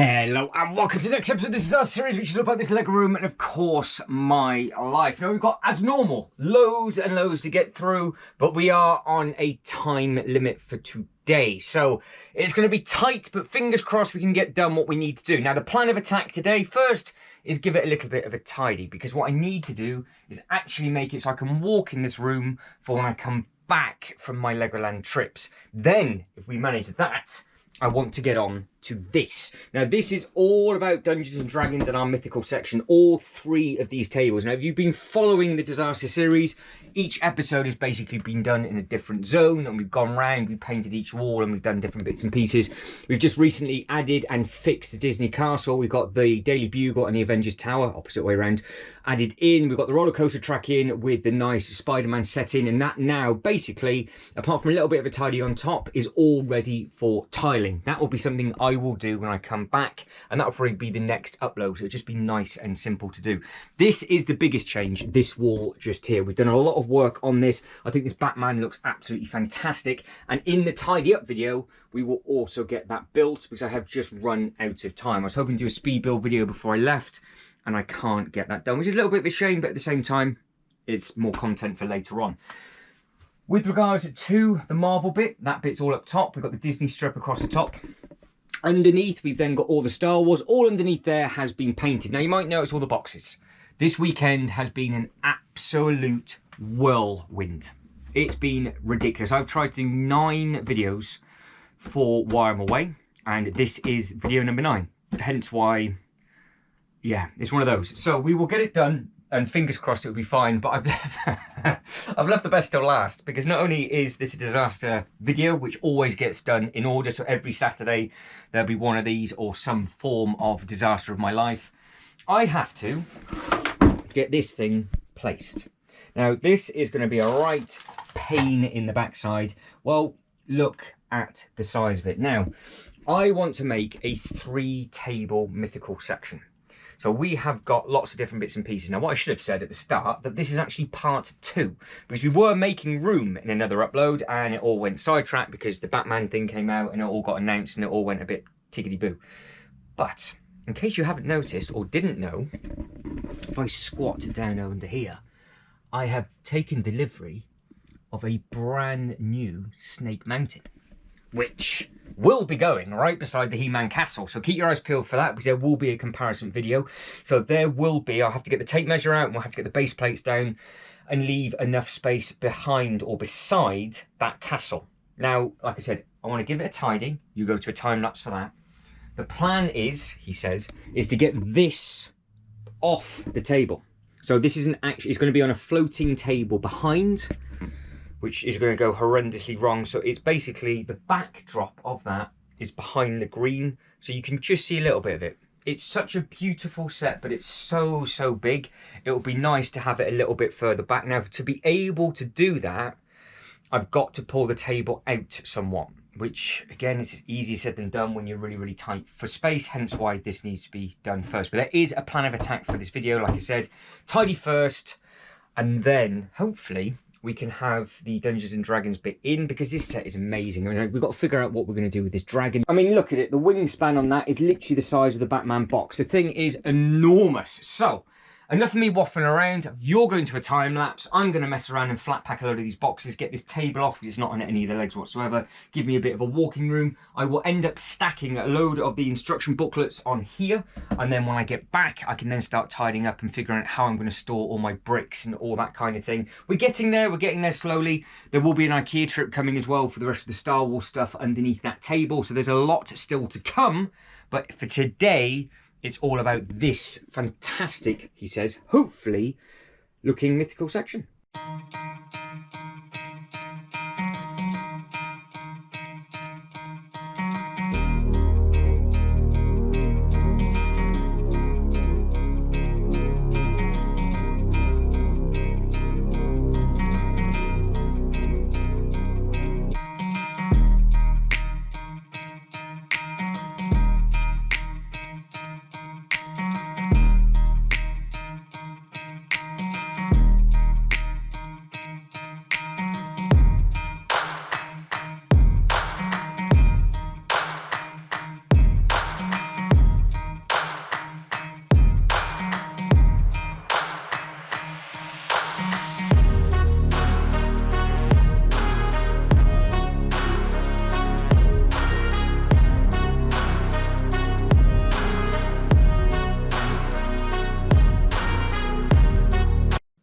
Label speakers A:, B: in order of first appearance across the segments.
A: Hello and welcome to the next episode. This is our series which is about this Lego room and of course my life. Now we've got, as normal, loads and loads to get through, but we are on a time limit for today. So it's going to be tight, but fingers crossed we can get done what we need to do. Now the plan of attack today, first, is give it a little bit of a tidy, because what I need to do is actually make it so I can walk in this room for when I come back from my Legoland trips. Then, if we manage that, I want to get on to this. Now this is all about Dungeons and Dragons and our mythical section, all three of these tables. Now if you've been following the Disaster series, each episode has basically been done in a different zone, and we've gone round, we've painted each wall, and we've done different bits and pieces. We've just recently added and fixed the Disney Castle. We've got the Daily Bugle and the Avengers Tower, opposite way around, added in. We've got the roller coaster track in with the nice Spider-Man setting, and that now basically, apart from a little bit of a tidy on top, is all ready for tiling. That will be something I will do when I come back, and that will probably be the next upload, so it'll just be nice and simple to do. This is the biggest change, this wall just here. We've done a lot of work on this. I think this Batman looks absolutely fantastic, and in the tidy up video we will also get that built, because I have just run out of time. I was hoping to do a speed build video before I left, and I can't get that done, which is a little bit of a shame, but at the same time it's more content for later on. With regards to the Marvel bit, that bit's all up top. We've got the Disney strip across the top. Underneath, we've then got all the Star Wars. All underneath there has been painted. Now, you might notice all the boxes. This weekend has been an absolute whirlwind. It's been ridiculous. I've tried to do 9 videos for while I'm away, and this is video number 9. Hence why, yeah, it's one of those. So we will get it done, and fingers crossed it'll be fine, but I've left the best till last, because not only is this a disaster video, which always gets done in order, so every Saturday there'll be one of these or some form of disaster of my life, I have to get this thing placed. Now this is going to be a right pain in the backside. Well, look at the size of it. Now, I want to make a 3-table mythical section. So we have got lots of different bits and pieces. Now, what I should have said at the start, that this is actually part 2, because we were making room in another upload, and it all went sidetracked because the Batman thing came out and it all got announced and it all went a bit tickety-boo. But in case you haven't noticed or didn't know, if I squat down under here, I have taken delivery of a brand new Snake Mountain, which will be going right beside the He-Man castle. So keep your eyes peeled for that, because there will be a comparison video. So there will be, I'll have to get the tape measure out, and we'll have to get the base plates down and leave enough space behind or beside that castle. Now, like I said, I want to give it a tidy. You go to a time lapse for that. The plan is, he says, is to get this off the table. So this isn't actually, it's going to be on a floating table behind, which is going to go horrendously wrong. So it's basically the backdrop of that is behind the green, so you can just see a little bit of it. It's such a beautiful set, but it's so big. It would be nice to have it a little bit further back. Now, to be able to do that, I've got to pull the table out somewhat, which again is easier said than done when you're really tight for space, hence why this needs to be done first. But there is a plan of attack for this video, like I said. Tidy first, and then hopefully we can have the Dungeons and Dragons bit in, because this set is amazing. I mean, we've got to figure out what we're going to do with this dragon. I mean, look at it. The wingspan on that is literally the size of the Batman box. The thing is enormous. So, enough of me waffling around. You're going to a time lapse. I'm going to mess around and flat pack a load of these boxes, get this table off because it's not on any of the legs whatsoever, give me a bit of a walking room. I will end up stacking a load of the instruction booklets on here, and then when I get back I can then start tidying up and figuring out how I'm going to store all my bricks and all that kind of thing. We're getting there slowly. There will be an IKEA trip coming as well for the rest of the Star Wars stuff underneath that table, so there's a lot still to come, but for today it's all about this fantastic, he says, hopefully looking mythical section.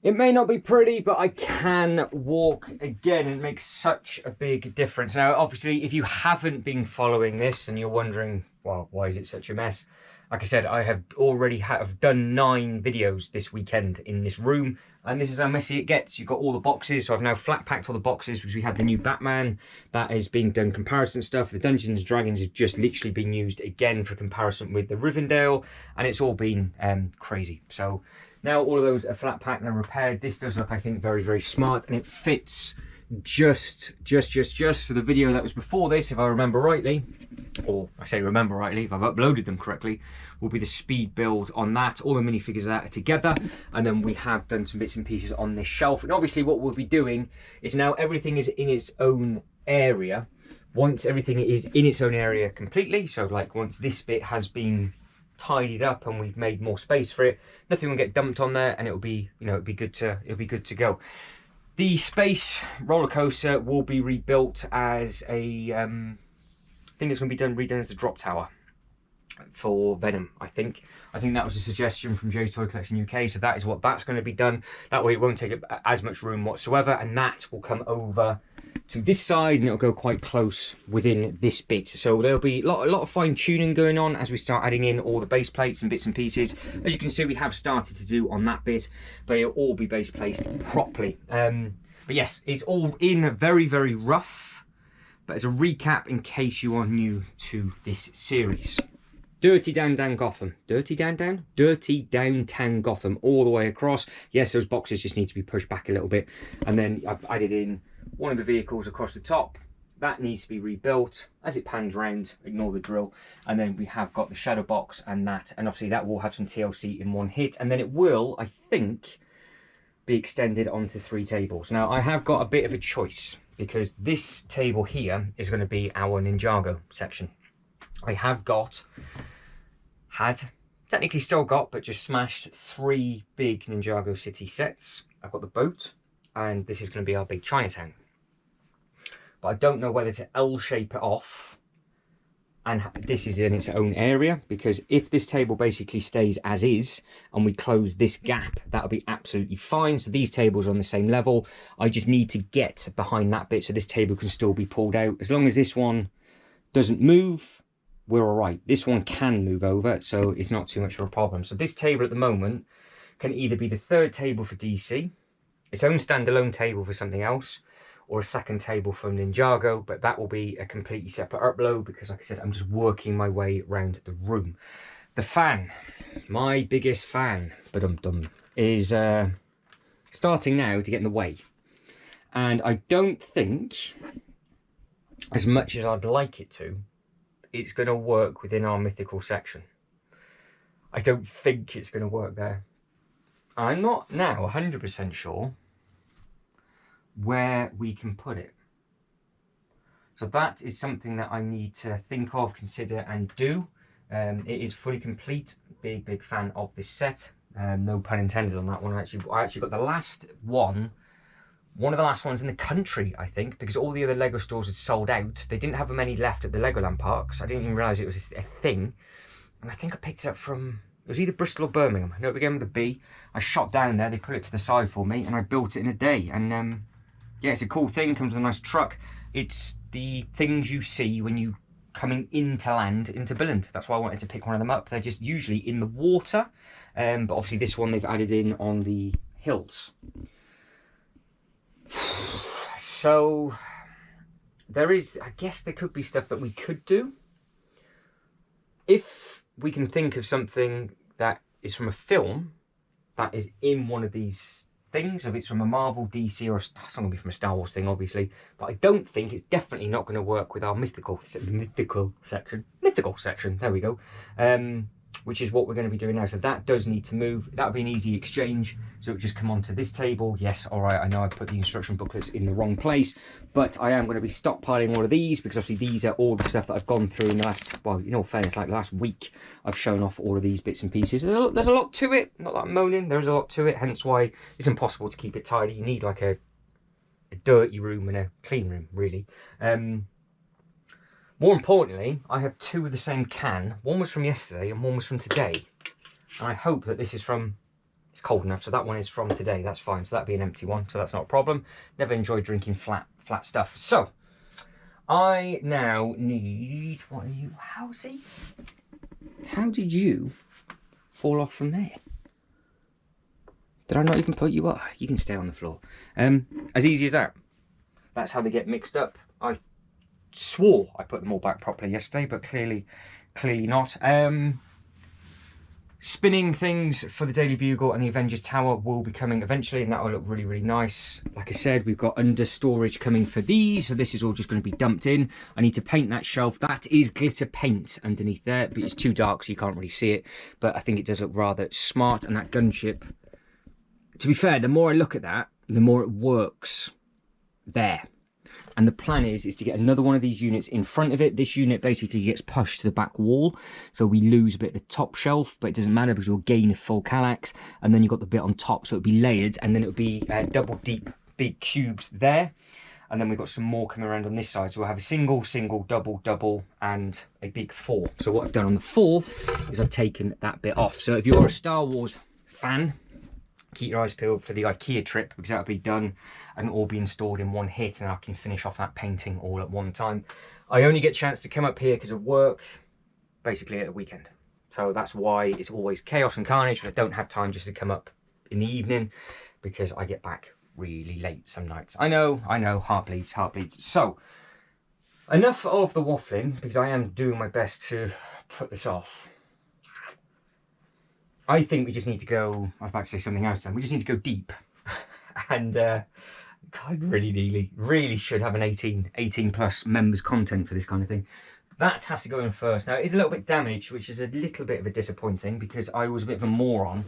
A: It may not be pretty, but I can walk again, and it makes such a big difference. Now, obviously, if you haven't been following this and you're wondering, well, why is it such a mess? Like I said, I have already done 9 videos this weekend in this room, and this is how messy it gets. You've got all the boxes, so I've now flat packed all the boxes because we had the new Batman that is being done comparison stuff. The Dungeons and Dragons have just literally been used again for comparison with the Rivendell, and it's all been crazy. So now all of those are flat packed and repaired. This does look, I think, very, very smart, and it fits just. So the video that was before this, if I remember rightly, or I say remember rightly, if I've uploaded them correctly, will be the speed build on that. All the minifigures of that are together, and then we have done some bits and pieces on this shelf. And obviously what we'll be doing is now everything is in its own area. Once everything is in its own area completely, so like once this bit has been tidied up and we've made more space for it, nothing will get dumped on there, and it'll be, you know, it'll be good to go. The space roller coaster will be rebuilt as a I think it's going to be redone as the drop tower for Venom. I think that was a suggestion from Joe's Toy Collection UK, so that is what that's going to be done. That way it won't take up as much room whatsoever, and that will come over to this side, and it'll go quite close within this bit. So there'll be a lot of fine tuning going on as we start adding in all the base plates and bits and pieces. As you can see, we have started to do on that bit, but it'll all be base placed properly. But yes, it's all in very, very rough. But as a recap, in case you are new to this series, Dirty Downtown Gotham, Dirty Downtown Gotham, all the way across. Yes, those boxes just need to be pushed back a little bit, and then I've added in one of the vehicles across the top. That needs to be rebuilt as it pans round. Ignore the drill. And then we have got the shadow box and that, and obviously that will have some TLC in one hit, and then it will, I think, be extended onto 3 tables. Now I have got a bit of a choice, because this table here is going to be our Ninjago section. I have technically still got, but just smashed 3 big Ninjago City sets. I've got the boat, and this is going to be our big Chinatown. But I don't know whether to L-shape it off, and this is in its own area, because if this table basically stays as is, and we close this gap, that'll be absolutely fine. So these tables are on the same level. I just need to get behind that bit so this table can still be pulled out. As long as this one doesn't move, we're all right. This one can move over, so it's not too much of a problem. So this table at the moment can either be the 3rd table for DC, its own standalone table for something else, or a 2nd table from Ninjago, but that will be a completely separate upload, because like I said, I'm just working my way around the room. The fan, my biggest fan, is starting now to get in the way. And I don't think, as much as I'd like it to, it's going to work within our mythical section. I don't think it's going to work there. I'm not now 100% sure where we can put it. So that is something that I need to think of, consider and do. It is fully complete. Big fan of this set. No pun intended on that one. I actually got the last one of the last ones in the country, I think, because all the other Lego stores had sold out. They didn't have many left at the Legoland parks. I didn't even realise it was a thing. And I think I picked it up from, it was either Bristol or Birmingham. I know it began with a B. I shot down there, they put it to the side for me, and I built it in a day. And yeah, it's a cool thing, comes with a nice truck. It's the things you see when you coming into land into Billund. That's why I wanted to pick one of them up. They're just usually in the water, but obviously this one they've added in on the hills. So there is, I guess there could be stuff that we could do. If we can think of something that is from a film that is in one of these things, if it's from a Marvel, DC, or it's not going to be from a Star Wars thing, obviously, but I don't think it's definitely not going to work with our mythical section. There we go. Which is what we're going to be doing now. So that does need to move. That would be an easy exchange. So it would just come onto this table. Yes, all right, I know I put the instruction booklets in the wrong place, but I am going to be stockpiling all of these, because obviously these are all the stuff that I've gone through in the last, well, in all fairness, like the last week, I've shown off all of these bits and pieces. There's a lot to it. Not that I'm moaning. There's a lot to it, hence why it's impossible to keep it tidy. You need like a dirty room and a clean room, really. More importantly, I have 2 of the same can. One was from yesterday and one was from today. And I hope that this is from It's cold enough, so that one is from today. That's fine. So that'd be an empty one, so that's not a problem. Never enjoyed drinking flat stuff. So I now need. What are you? How did you fall off from there? Did I not even put you up? You can stay on the floor. As easy as that. That's how they get mixed up. I swore I put them all back properly yesterday, but clearly not. Spinning things for the Daily Bugle and the Avengers Tower will be coming eventually, and that will look really, really nice. Like I said, we've got under storage coming for these, so this is all just going to be dumped in. I need to paint that shelf. That is glitter paint underneath there, but it's too dark, so you can't really see it. But I think it does look rather smart, and that gunship, to be fair, the more I look at that, the more it works there. And the plan is to get another one of these units in front of it. This unit basically gets pushed to the back wall, so we lose a bit of the top shelf, but it doesn't matter because we'll gain a full Kallax. And then you've got the bit on top, so it'll be layered, and then it'll be double deep big cubes there. And then we've got some more coming around on this side, so we'll have a single, double, and a big 4. So what I've done on the 4 is I've taken that bit off. So if you're a Star Wars fan, keep your eyes peeled for the IKEA trip, because that'll be done and all be installed in one hit, and I can finish off that painting all at one time. I only get a chance to come up here because of work, basically at a weekend. So that's why it's always chaos and carnage, but I don't have time just to come up in the evening because I get back really late some nights. I know, heart bleeds. So, enough of the waffling, because I am doing my best to put this off. I think we just need to go, I was about to say something else then, we just need to go deep. And God, really should have an 18 plus members content for this kind of thing. That has to go in first. Now it is a little bit damaged, which is a little bit of a disappointing, because I was a bit of a moron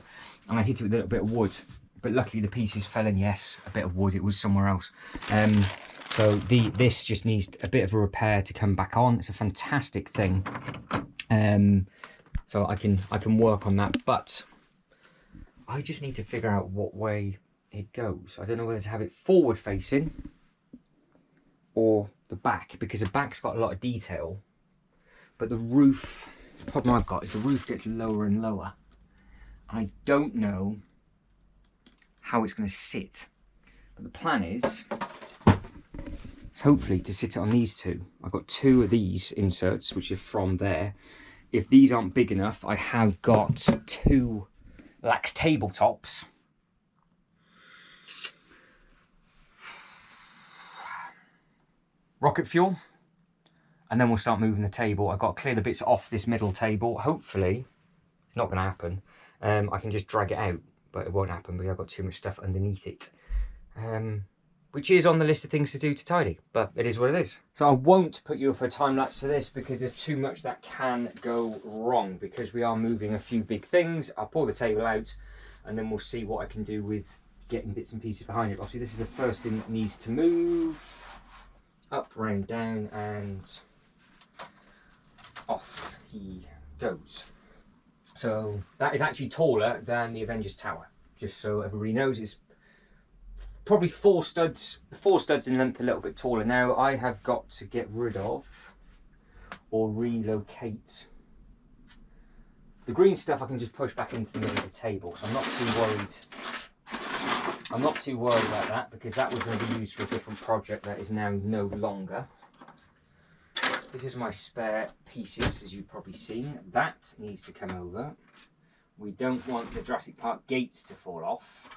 A: and I hit it with a little bit of wood. But luckily the pieces fell in, yes, a bit of wood, it was somewhere else. So this just needs a bit of a repair to come back on. It's a fantastic thing. So I can work on that, but I just need to figure out what way it goes. I don't know whether to have it forward facing or the back, because the back's got a lot of detail, but the roof, the problem I've got is the roof gets lower and lower. I don't know how it's going to sit, but the plan is hopefully to sit it on these two. I've got 2 of these inserts, which are from there. If these aren't big enough, I have got 2 lax tabletops. Rocket fuel. And then we'll start moving the table. I've got to clear the bits off this middle table. Hopefully, it's not going to happen. I can just drag it out, but it won't happen because I've got too much stuff underneath it. Which is on the list of things to do to tidy, but it is what it is. So I won't put you for a time lapse for this because there's too much that can go wrong, because we are moving a few big things. I'll pull the table out and then we'll see what I can do with getting bits and pieces behind it. Obviously this is the first thing that needs to move. Up, round, down, and off he goes. So that is actually taller than the Avengers Tower, just so everybody knows. It's probably 4 studs in length, a little bit taller. Now I have got to get rid of or relocate the green stuff. I can just push back into the middle of the table, so I'm not too worried about that, because that was going to be used for a different project that is now no longer. This is my spare pieces, as you've probably seen. That needs to come over. We don't want the Jurassic Park gates to fall off,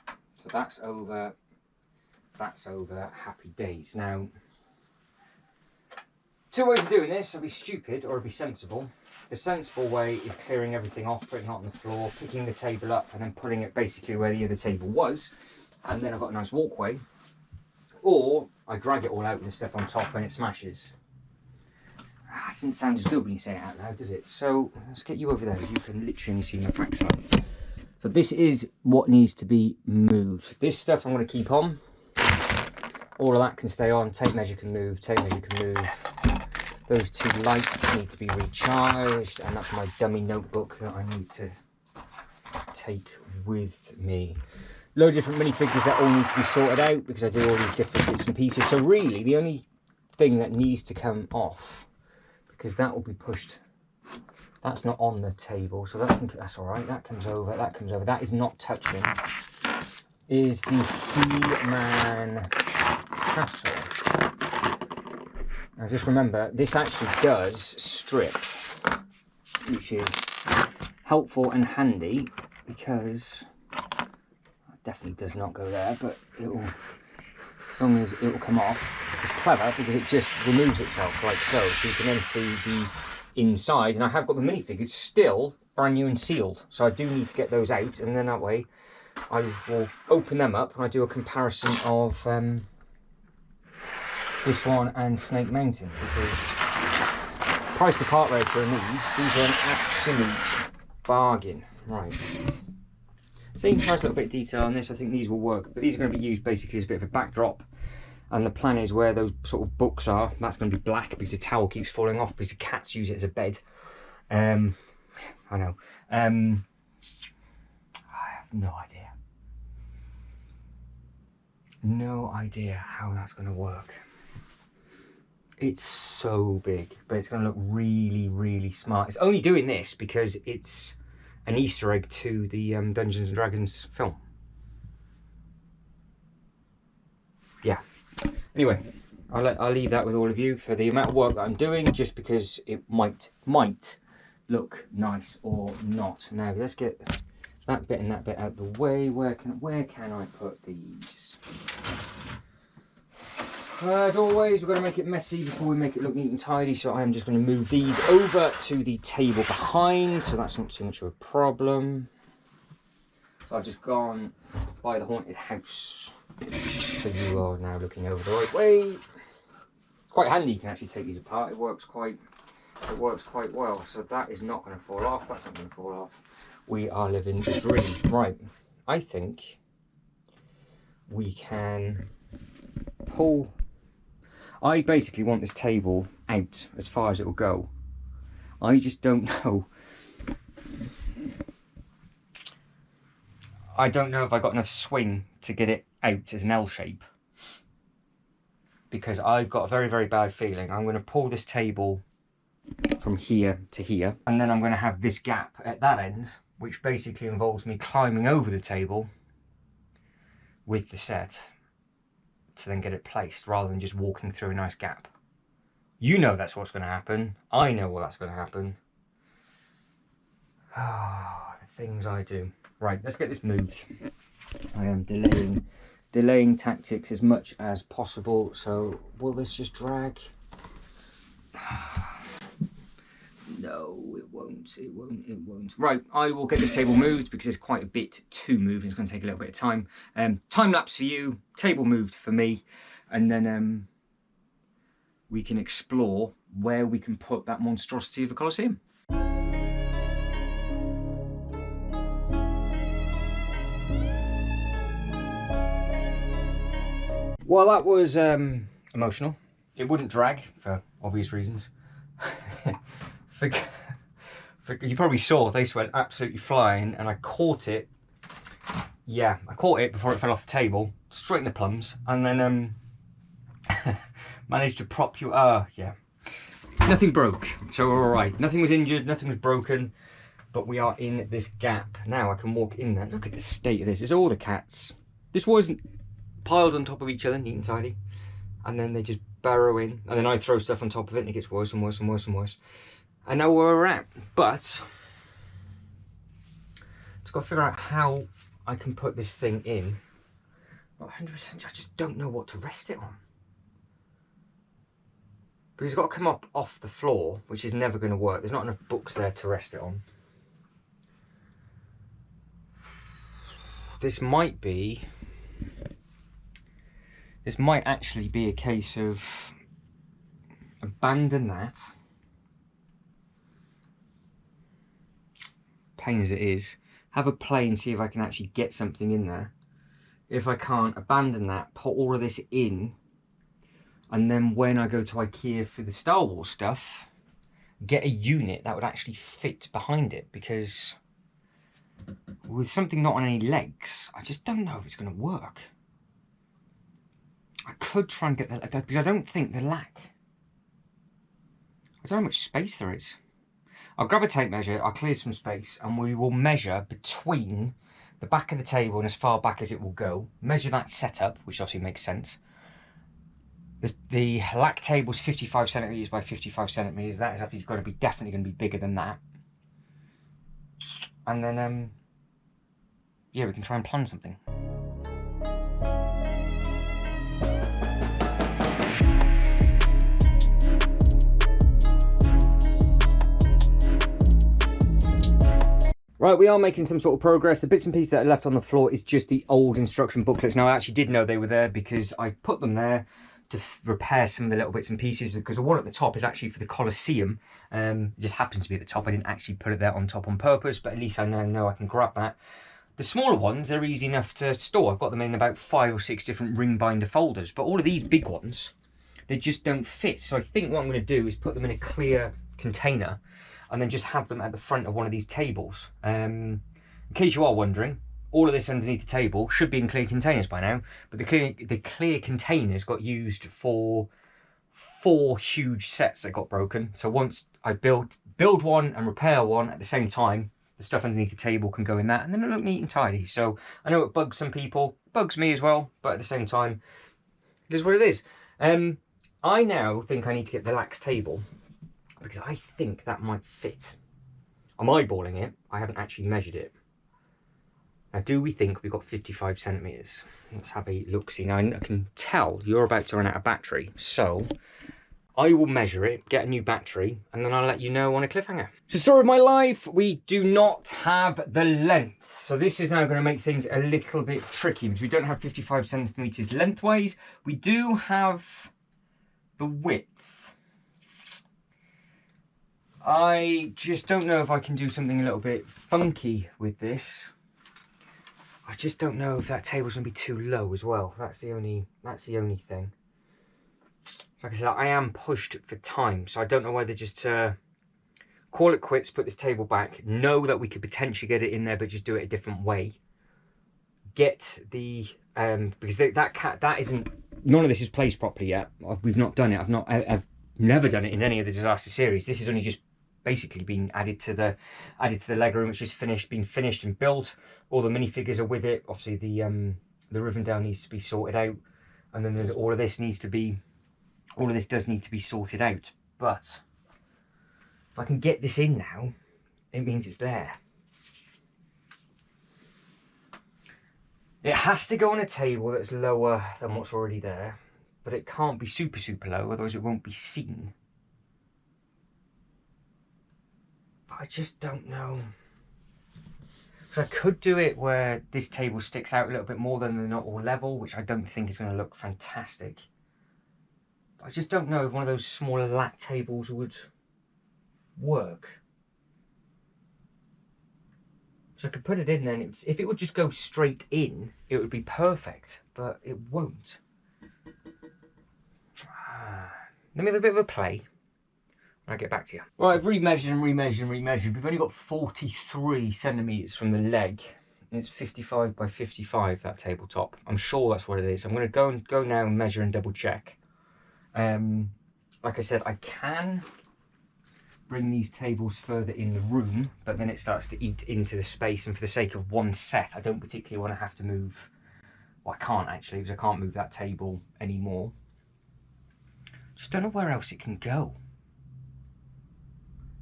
A: so that's over. That's over. Happy days. Now, 2 ways of doing this. I'll be stupid or I'll be sensible. The sensible way is clearing everything off, putting it on the floor, picking the table up and then putting it basically where the other table was, and then I've got a nice walkway. Or I drag it all out with the stuff on top and it smashes. It doesn't sound as good when you say it out loud, does it? So let's get you over there. You can literally see my backside. So this is what needs to be moved. This stuff I'm going to keep on. All of that can stay on. Tape measure can move. Tape measure can move. Those 2 lights need to be recharged, and that's my dummy notebook that I need to take with me. Load of different minifigures that all need to be sorted out because I do all these different bits and pieces. So really, the only thing that needs to come off, because that will be pushed That's not on the table, so that's all right. That comes over, that comes over. That is not touching. Is the He-Man castle. Now just remember, this actually does strip, which is helpful and handy because it definitely does not go there, but it will, as long as it will come off. It's clever because it just removes itself like so, so you can then see the inside. And I have got the minifigures still brand new and sealed, so I do need to get those out, and then that way I will open them up and I do a comparison of this one and Snake Mountain, because price to part ratio in these are an absolute bargain. Right, so you can try a little bit of detail on this. I think these will work, but these are going to be used basically as a bit of a backdrop, and the plan is where those sort of books are, that's going to be black because the towel keeps falling off because the cats use it as a bed. I know. I have no idea how that's going to work. It's so big, but it's going to look really, really smart. It's only doing this because it's an Easter egg to the Dungeons and Dragons film. Yeah. Anyway, I'll leave that with all of you for the amount of work that I'm doing, just because it might look nice or not. Now let's get that bit and that bit out of the way. Where can I put these? As always, we're going to make it messy before we make it look neat and tidy, so I'm just going to move these over to the table behind, so that's not too much of a problem. So I've just gone by the haunted house, so you are now looking over the right way. It's quite handy, you can actually take these apart. It works quite well. So that is not going to fall off, that's not going to fall off. We are living the dream. Right, I think we can pull. I basically want this table out as far as it will go. I just don't know. I don't know if I got enough swing to get it out as an L shape, because I've got a very, very bad feeling I'm going to pull this table from here to here, and then I'm going to have this gap at that end, which basically involves me climbing over the table with the set to then get it placed, rather than just walking through a nice gap. You know that's what's going to happen. I know that's going to happen. Ah, the things I do. Right, let's get this moved. I am delaying tactics as much as possible. So will this just drag? No, it won't. Right, I will get this table moved because there's quite a bit to move and it's going to take a little bit of time. Time lapse for you, table moved for me, and then we can explore where we can put that monstrosity of a Colosseum. Well, that was emotional. It wouldn't drag for obvious reasons. You probably saw this went absolutely flying, and I caught it. Yeah, I caught it before it fell off the table, straight in the plums, and then managed to prop you. Yeah, nothing broke, so we're all right. Nothing was injured, nothing was broken, but we are in this gap now. I can walk in there. Look at the state of this. It's all the cats. This wasn't piled on top of each other, neat and tidy, and then they just burrow in, and then I throw stuff on top of it, and it gets worse and worse and worse and worse. I know where we're at, but just got to figure out how I can put this thing in. Not 100%, I just don't know what to rest it on. Because it's got to come up off the floor, which is never going to work. There's not enough books there to rest it on. This might actually be a case of abandon that, pain as it is, have a play and see if I can actually get something in there. If I can't, abandon that, put all of this in, and then when I go to IKEA for the Star Wars stuff, get a unit that would actually fit behind it, because with something not on any legs, I just don't know if it's going to work. I could try and get that, because I don't think the lack. I don't know how much space there is. I'll grab a tape measure, I'll clear some space, and we will measure between the back of the table and as far back as it will go. Measure that setup, which obviously makes sense. The lack table's 55 centimetres by 55 centimetres. That is obviously got to be definitely going to be bigger than that. And then, yeah, we can try and plan something. Right, we are making some sort of progress. The bits and pieces that are left on the floor is just the old instruction booklets. Now, I actually did know they were there because I put them there to repair some of the little bits and pieces, because the one at the top is actually for the Colosseum. It just happens to be at the top. I didn't actually put it there on top on purpose, but at least I now know I can grab that. The smaller ones are easy enough to store. I've got them in about 5 or 6 different ring binder folders, but all of these big ones, they just don't fit. So I think what I'm going to do is put them in a clear container and then just have them at the front of one of these tables. In case you are wondering, all of this underneath the table should be in clear containers by now, but the clear containers got used for 4 huge sets that got broken. So once I build one and repair one at the same time, the stuff underneath the table can go in that, and then it'll look neat and tidy. So I know it bugs some people, bugs me as well, but at the same time, it is what it is. I now think I need to get the lax table, because I think that might fit. I'm eyeballing it. I haven't actually measured it. Now, do we think we've got 55 centimetres? Let's have a look-see. Now, I can tell you're about to run out of battery, so I will measure it, get a new battery, and then I'll let you know on a cliffhanger. So, story of my life, we do not have the length. So this is now going to make things a little bit tricky, because we don't have 55 centimetres lengthways. We do have the width. I just don't know if I can do something a little bit funky with this. I just don't know if that table's going to be too low as well. That's the only thing. Like I said, I am pushed for time, so I don't know whether just to call it quits, put this table back, know that we could potentially get it in there, but just do it a different way. Get the because that isn't, none of this is placed properly yet. We've not done it. I've never done it in any of the disaster series. This is only just basically being added to the leg room, which is been finished and built. All the minifigures are with it. Obviously the Rivendell needs to be sorted out, and then all of this does need to be sorted out. But if I can get this in now, it means it's there. It has to go on a table that's lower than what's already there, but it can't be super low, otherwise it won't be seen. But I just don't know. So I could do it where this table sticks out a little bit more than they're not all level, which I don't think is going to look fantastic. But I just don't know if one of those smaller lat tables would work. So I could put it in then, if it would just go straight in, it would be perfect, but it won't. Let me have a bit of a play. I'll get back to you. Right, I've remeasured and remeasured. We've only got 43 centimetres from the leg. And it's 55 by 55, that tabletop. I'm sure that's what it is. I'm going to go now and measure and double check. Like I said, I can bring these tables further in the room, but then it starts to eat into the space, and for the sake of one set, I don't particularly want to have to move. Well, I can't actually, because I can't move that table anymore. Just don't know where else it can go.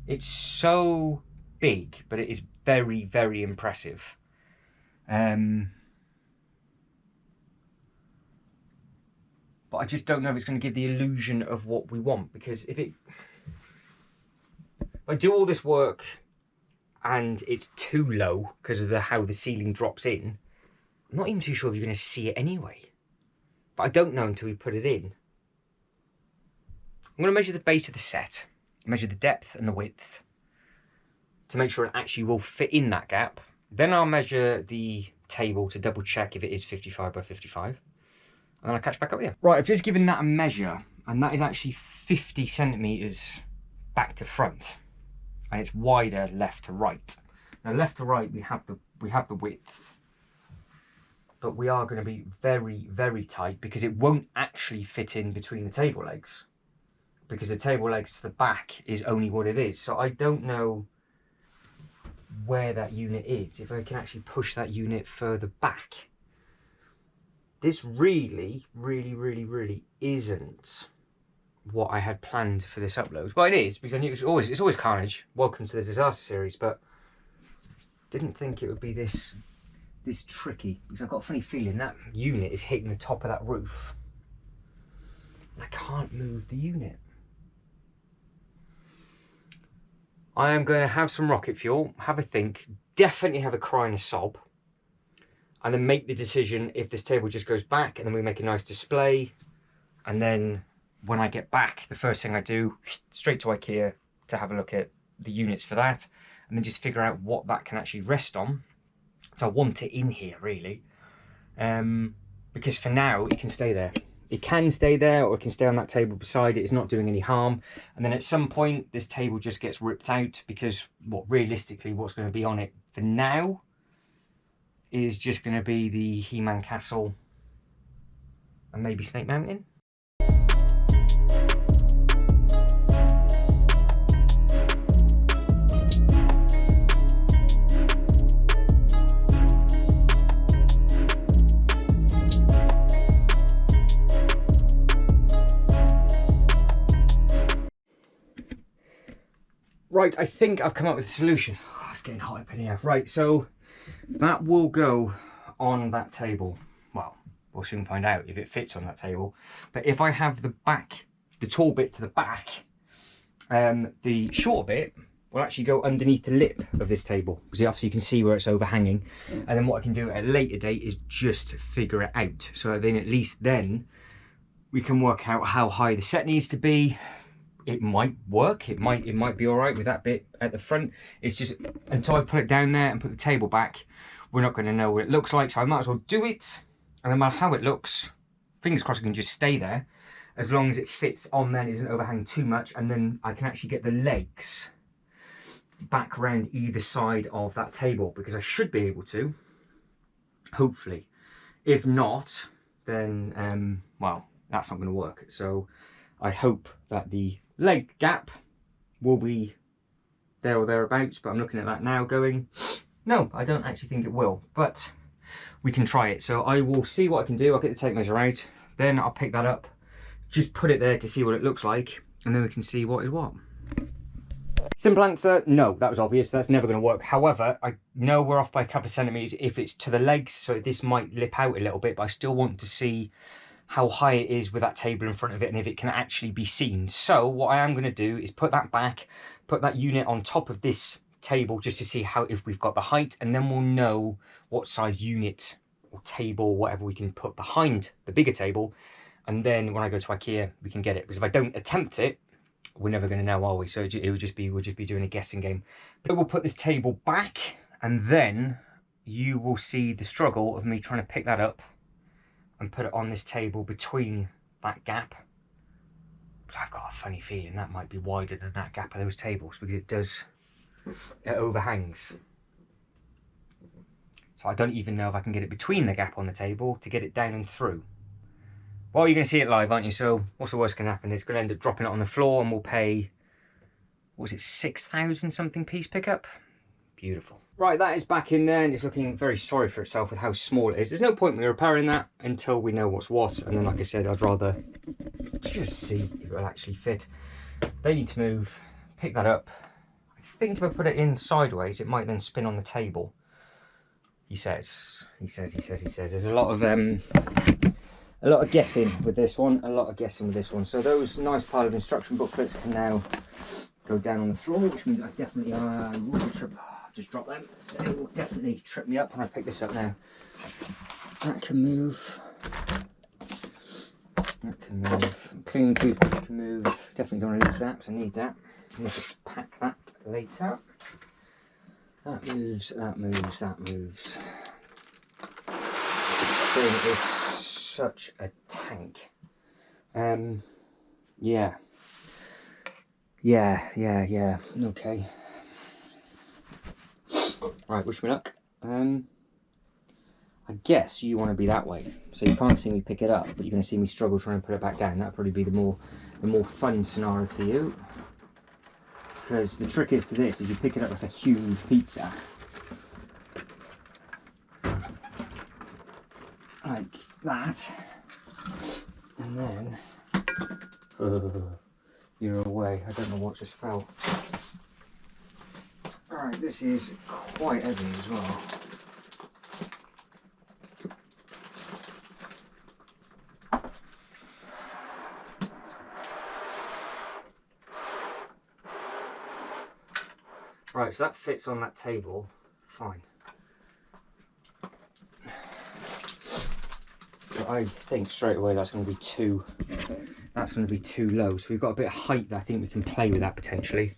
A: It's so big, but it is very, very impressive. But I just don't know if it's going to give the illusion of what we want, because if I do all this work and it's too low because of how the ceiling drops in, I'm not even too sure if you're going to see it anyway. But I don't know until we put it in. I'm going to measure the base of the set, measure the depth and the width to make sure it actually will fit in that gap. Then I'll measure the table to double check if it is 55 by 55. And then I'll catch back up with you. Right, I've just given that a measure, and that is actually 50 centimetres back to front. And it's wider left to right. Now left to right we have the width. But we are going to be very, very tight, because it won't actually fit in between the table legs. because the table legs to the back is only what it is. So I don't know where that unit is, if I can actually push that unit further back. This really isn't what I had planned for this upload. Well, it is, because I knew it's always carnage. Welcome to the disaster series, but didn't think it would be this tricky, because I've got a funny feeling that unit is hitting the top of that roof. I can't move the unit. I am going to have some rocket fuel, have a think, definitely have a cry and a sob, and then make the decision if this table just goes back and then we make a nice display. And then when I get back, the first thing I do, straight to IKEA to have a look at the units for that, and then just figure out what that can actually rest on. So I want it in here, really, because for now it can stay there. It can stay there, or it can stay on that table beside it. It's not doing any harm. And then at some point, this table just gets ripped out, because realistically, what's going to be on it for now is just going to be the He-Man Castle and maybe Snake Mountain. Right, I think I've come up with a solution. Oh, it's getting hot up in here. Right, so that will go on that table. Well, we'll soon find out if it fits on that table. But if I have the tall bit to the back, the short bit will actually go underneath the lip of this table, because obviously you can see where it's overhanging. And then what I can do at a later date is just figure it out. So then at least then we can work out how high the set needs to be. It might work, it might be all right with that bit at the front. It's just, until I put it down there and put the table back, we're not going to know what it looks like. So I might as well do it, and no matter how it looks, fingers crossed it can just stay there, as long as it fits on there and isn't overhanging too much. And then I can actually get the legs back around either side of that table, because I should be able to, hopefully. If not, then well, that's not going to work. So I hope that the leg gap will be there or thereabouts, but I'm looking at that now going, no, I don't actually think it will, but we can try it. So I will see what I can do. I'll get the tape measure out, then I'll pick that up, just put it there to see what it looks like, and then we can see what is what. Simple answer, no, that was obvious. That's never going to work. However, I know we're off by a couple of centimeters if it's to the legs, so this might lip out a little bit, but I still want to see how high it is with that table in front of it and if it can actually be seen. So what I am going to do is put that back, put that unit on top of this table, just to see if we've got the height, and then we'll know what size unit or table, whatever we can put behind the bigger table. And then when I go to IKEA, we can get it, because if I don't attempt it, we're never going to know, are we? So we'll just be doing a guessing game. But we'll put this table back, and then you will see the struggle of me trying to pick that up and put it on this table between that gap. But I've got a funny feeling that might be wider than that gap of those tables, because it overhangs. So I don't even know if I can get it between the gap on the table to get it down and through. Well, you're going to see it live, aren't you? So what's the worst can happen? It's going to end up dropping it on the floor, and we'll pay, what was it, 6,000 something piece pickup? Beautiful. Right, that is back in there, and it's looking very sorry for itself with how small it is. There's no point in me repairing that until we know what's what, and then, like I said, I'd rather just see if it'll actually fit. They need to move, pick that up. I think if I put it in sideways, it might then spin on the table. He says. There's a lot of guessing with this one. So those nice pile of instruction booklets can now go down on the floor, which means I definitely will trip. Just drop them. They will definitely trip me up when I pick this up now. That can move. That can move. Cleaning toothbrush can move. Definitely don't want to lose that, so I need that. I need to pack that later. That moves, that moves, that moves. This thing is such a tank. Yeah. Okay. Right, wish me luck. I guess you want to be that way, so you can't see me pick it up, but you're going to see me struggle trying to put it back down. That'll probably be the more the more fun scenario for you. Because the trick is to this, is you pick it up like a huge pizza. Like that. And then, you're away. I don't know what just fell. Alright, this is quite heavy as well. Right, so that fits on that table, fine. But I think straight away that's going to be too low. So we've got a bit of height that I think we can play with that potentially.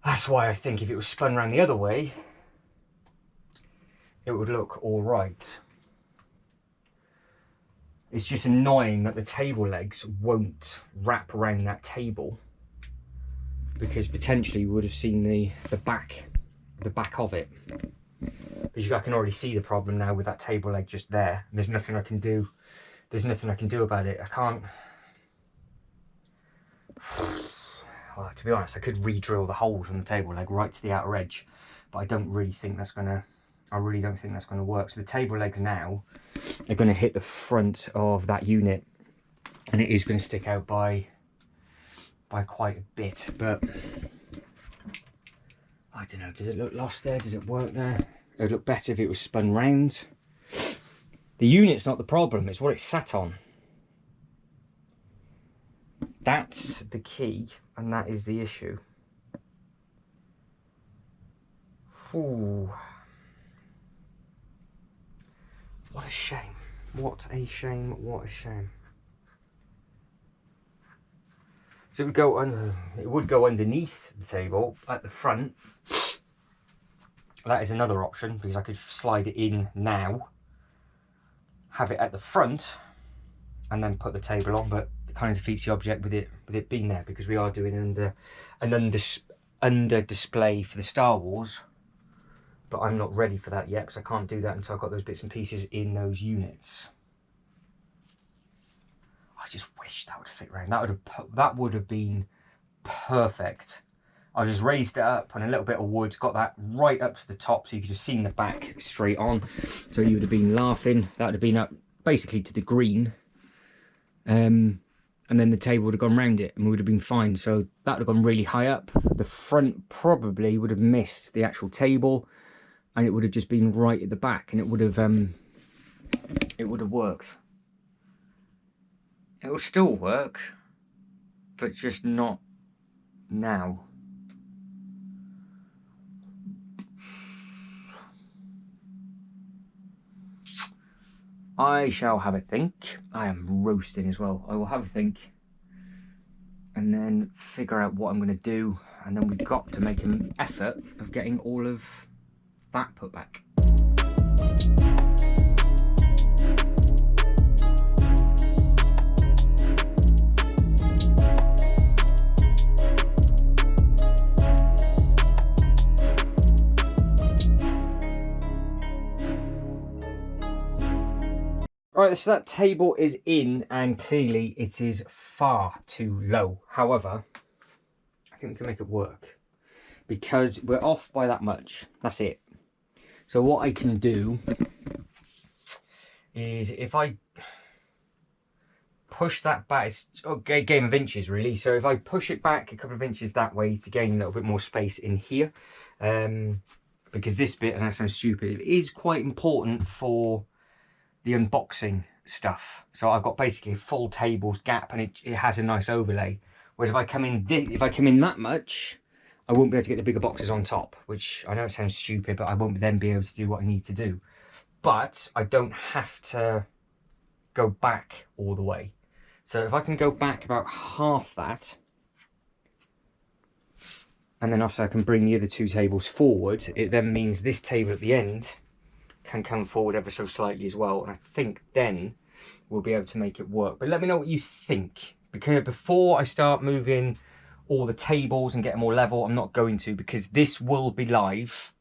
A: That's why I think if it was spun around the other way, it would look all right. It's just annoying that the table legs won't wrap around that table, because potentially we would have seen the back of it. Because I can already see the problem now with that table leg just there. There's nothing I can do. There's nothing I can do about it. I can't. Well, to be honest, I could re-drill the holes on the table leg right to the outer edge, but I don't really think that's gonna. I really don't think that's gonna work. So the table legs now are gonna hit the front of that unit, and it is gonna stick out by quite a bit. But I don't know. Does it look lost there? Does it work there? It would look better if it was spun round. The unit's not the problem, it's what it's sat on. That's the key, and that is the issue. Ooh. What a shame. What a shame, what a shame. So it would go underneath the table at the front. That is another option, because I could slide it in now, have it at the front, and then put the table on. But it kind of defeats the object with it being there, because we are doing an under display for the Star Wars. But I'm not ready for that yet, because I can't do that until I've got those bits and pieces in those units. I just wish that would fit round. That would have been perfect. I just raised it up on a little bit of wood, got that right up to the top, so you could have seen the back straight on. So you would have been laughing. That would have been up basically to the green. And then the table would have gone round it and we would have been fine. So that would have gone really high up. The front probably would have missed the actual table, and it would have just been right at the back, and it would have worked. It will still work, but just not now. I shall have a think. I am roasting as well. I will have a think and then figure out what I'm going to do, and then we've got to make an effort of getting all of that put back. Right, so that table is in, and clearly it is far too low. However, I think we can make it work, because we're off by that much. That's it. So what I can do is, if I push that back, it's a game of inches really. So if I push it back a couple of inches that way to gain a little bit more space in here, because this bit, and that sounds stupid, it is quite important for the unboxing stuff. So I've got basically a full tables gap, and it has a nice overlay. Whereas if I come in that much, I won't be able to get the bigger boxes on top, which I know it sounds stupid, but I won't then be able to do what I need to do. But I don't have to go back all the way. So if I can go back about half that, and then also I can bring the other two tables forward, it then means this table at the end can come forward ever so slightly as well, and I think then we'll be able to make it work. But let me know what you think, because before I start moving all the tables and get them all level, I'm not going to, because this will be live,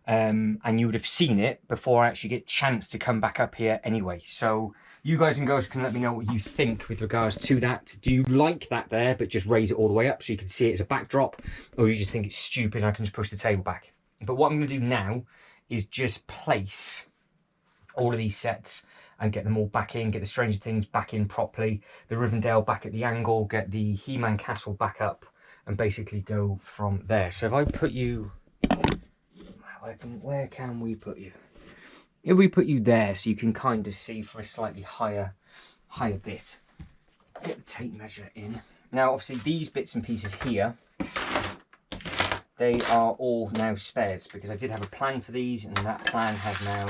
A: and you would have seen it before I actually get a chance to come back up here anyway. So You guys and girls can let me know what you think with regards to that. Do you like that there, but just raise it all the way up so you can see it as a backdrop? Or you just think it's stupid and I can just push the table back? But what I'm going to do now is just place all of these sets and get them all back in, get the Stranger Things back in properly, the Rivendell back at the angle, get the He-Man castle back up, and basically go from there. So if I put you... Where can we put you? If we put you there so you can kind of see from a slightly higher bit. Get the tape measure in. Now obviously these bits and pieces here, they are all now spares because I did have a plan for these and that plan has now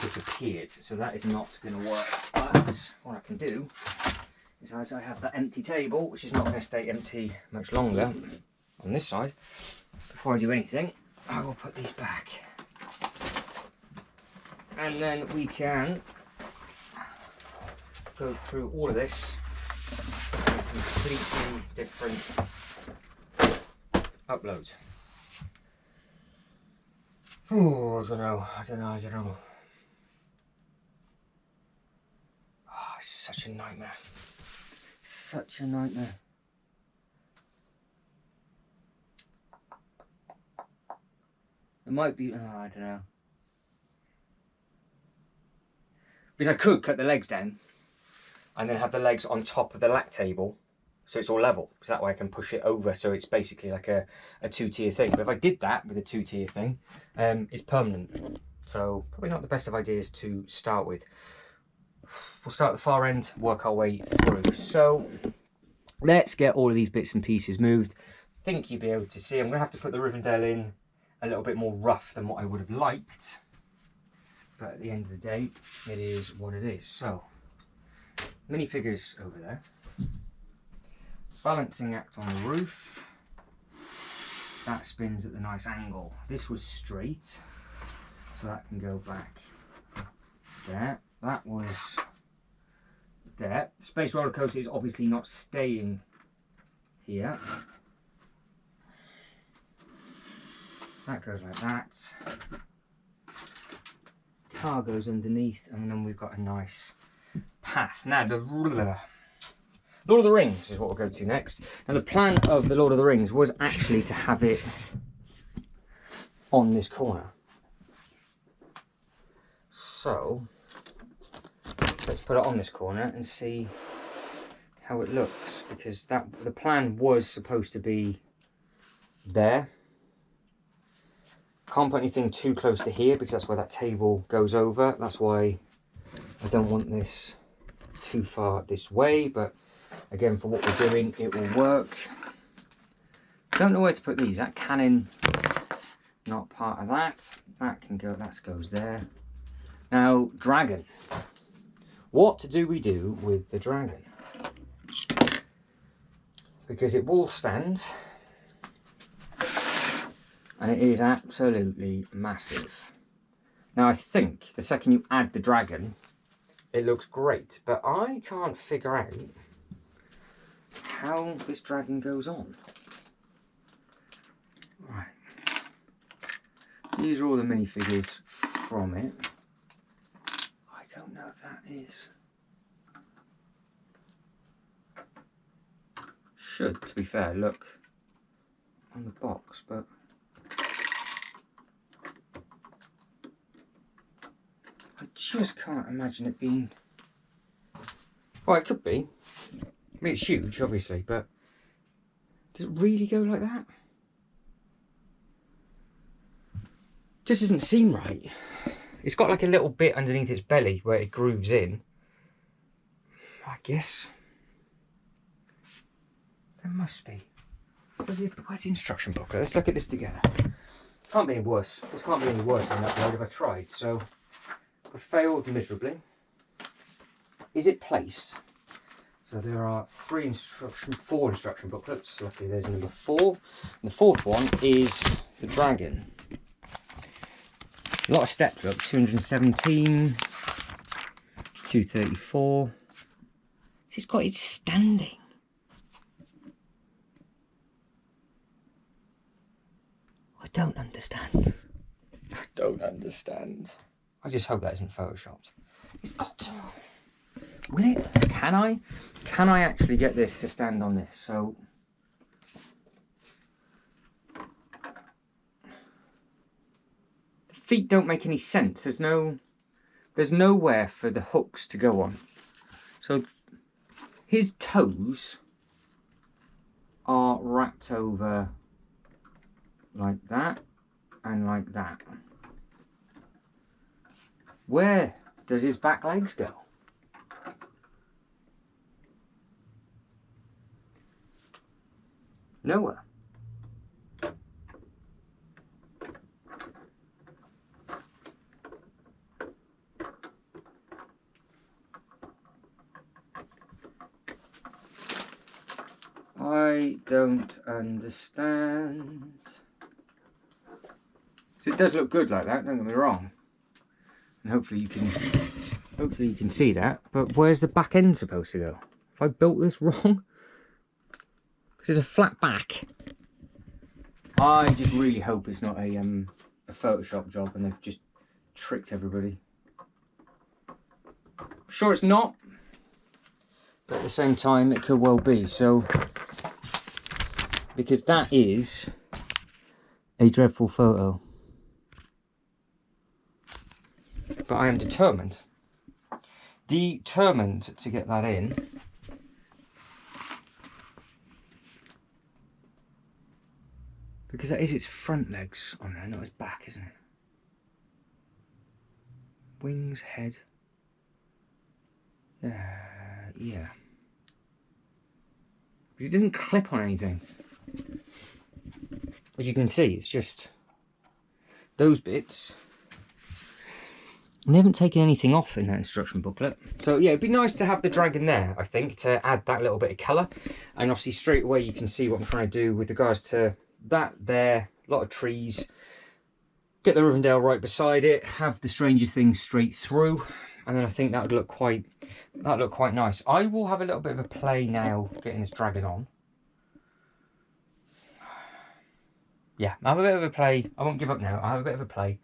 A: disappeared. So that is not going to work. But what I can do is as I have that empty table, which is not going to stay empty much longer on this side, before I do anything, I will put these back. And then we can go through all of this in completely different uploads. Oh, I don't know. Oh, it's such a nightmare. Such a nightmare. It might be, oh, I don't know. Because I could cut the legs down and then have the legs on top of the lack table so it's all level. Because that way I can push it over so it's basically like a two-tier thing. But if I did that with a two-tier thing, it's permanent. So probably not the best of ideas to start with. We'll start at the far end, work our way through. So let's get all of these bits and pieces moved. I think you'll be able to see. I'm going to have to put the Rivendell in a little bit more rough than what I would have liked. But at the end of the day, it is what it is. So, minifigures over there. Balancing act on the roof. That spins at the nice angle. This was straight, so that can go back there. That was there. Space roller coaster is obviously not staying here. That goes like that. Car goes underneath, and then we've got a nice path. Now the Lord of the Rings is what we'll go to next. Now the plan of the Lord of the Rings was actually to have it on this corner. So let's put it on this corner and see how it looks, because the plan was supposed to be there. Can't put anything too close to here because that's where that table goes over. That's why I don't want this too far this way, but again, for what we're doing, it will work. Don't know where to put these. That cannon, not part of that. That can go, that goes there. Now, dragon. What do we do with the dragon? Because it will stand. And it is absolutely massive. Now I think the second you add the dragon, it looks great, but I can't figure out how this dragon goes on. Right. These are all the minifigures from it. I don't know if that is. Should, to be fair, look on the box, but I just can't imagine it being... Well, it could be. I mean, it's huge, obviously, but does it really go like that? Just doesn't seem right. It's got like a little bit underneath its belly where it grooves in. I guess there must be. Where's the instruction booklet? Let's look at this together. Can't be any worse. This can't be any worse than that if I tried. So I failed miserably. Is it placed? So there are four instruction booklets. Luckily there's number 4. And the fourth one is the dragon. A lot of steps, look, 217, 234. It's got it standing. I don't understand. I don't understand. I just hope that isn't photoshopped. It's got to. Will it? Can I? Can I actually get this to stand on this? So the feet don't make any sense. There's nowhere for the hooks to go on. So his toes are wrapped over like that and like that. Where does his back legs go? Nowhere. I don't understand. So it does look good like that, don't get me wrong. And hopefully you can see that. But where's the back end supposed to go? Have I built this wrong? Because it's a flat back. I just really hope it's not a Photoshop job and they've just tricked everybody. I'm sure it's not, but at the same time it could well be. So, because that is a dreadful photo. But I am determined to get that in. Because that is its front legs. Oh no, not its back, isn't it? Wings, head. Yeah. Because it doesn't clip on anything. As you can see, it's just those bits. And they haven't taken anything off in that instruction booklet. So yeah, it'd be nice to have the dragon there, I think, to add that little bit of colour. And obviously straight away you can see what I'm trying to do with regards to that there. A lot of trees. Get the Rivendell right beside it. Have the Stranger Things straight through. And then I think that would look quite nice. I will have a little bit of a play now getting this dragon on. Yeah, I'll have a bit of a play. I won't give up now. I'll have a bit of a play.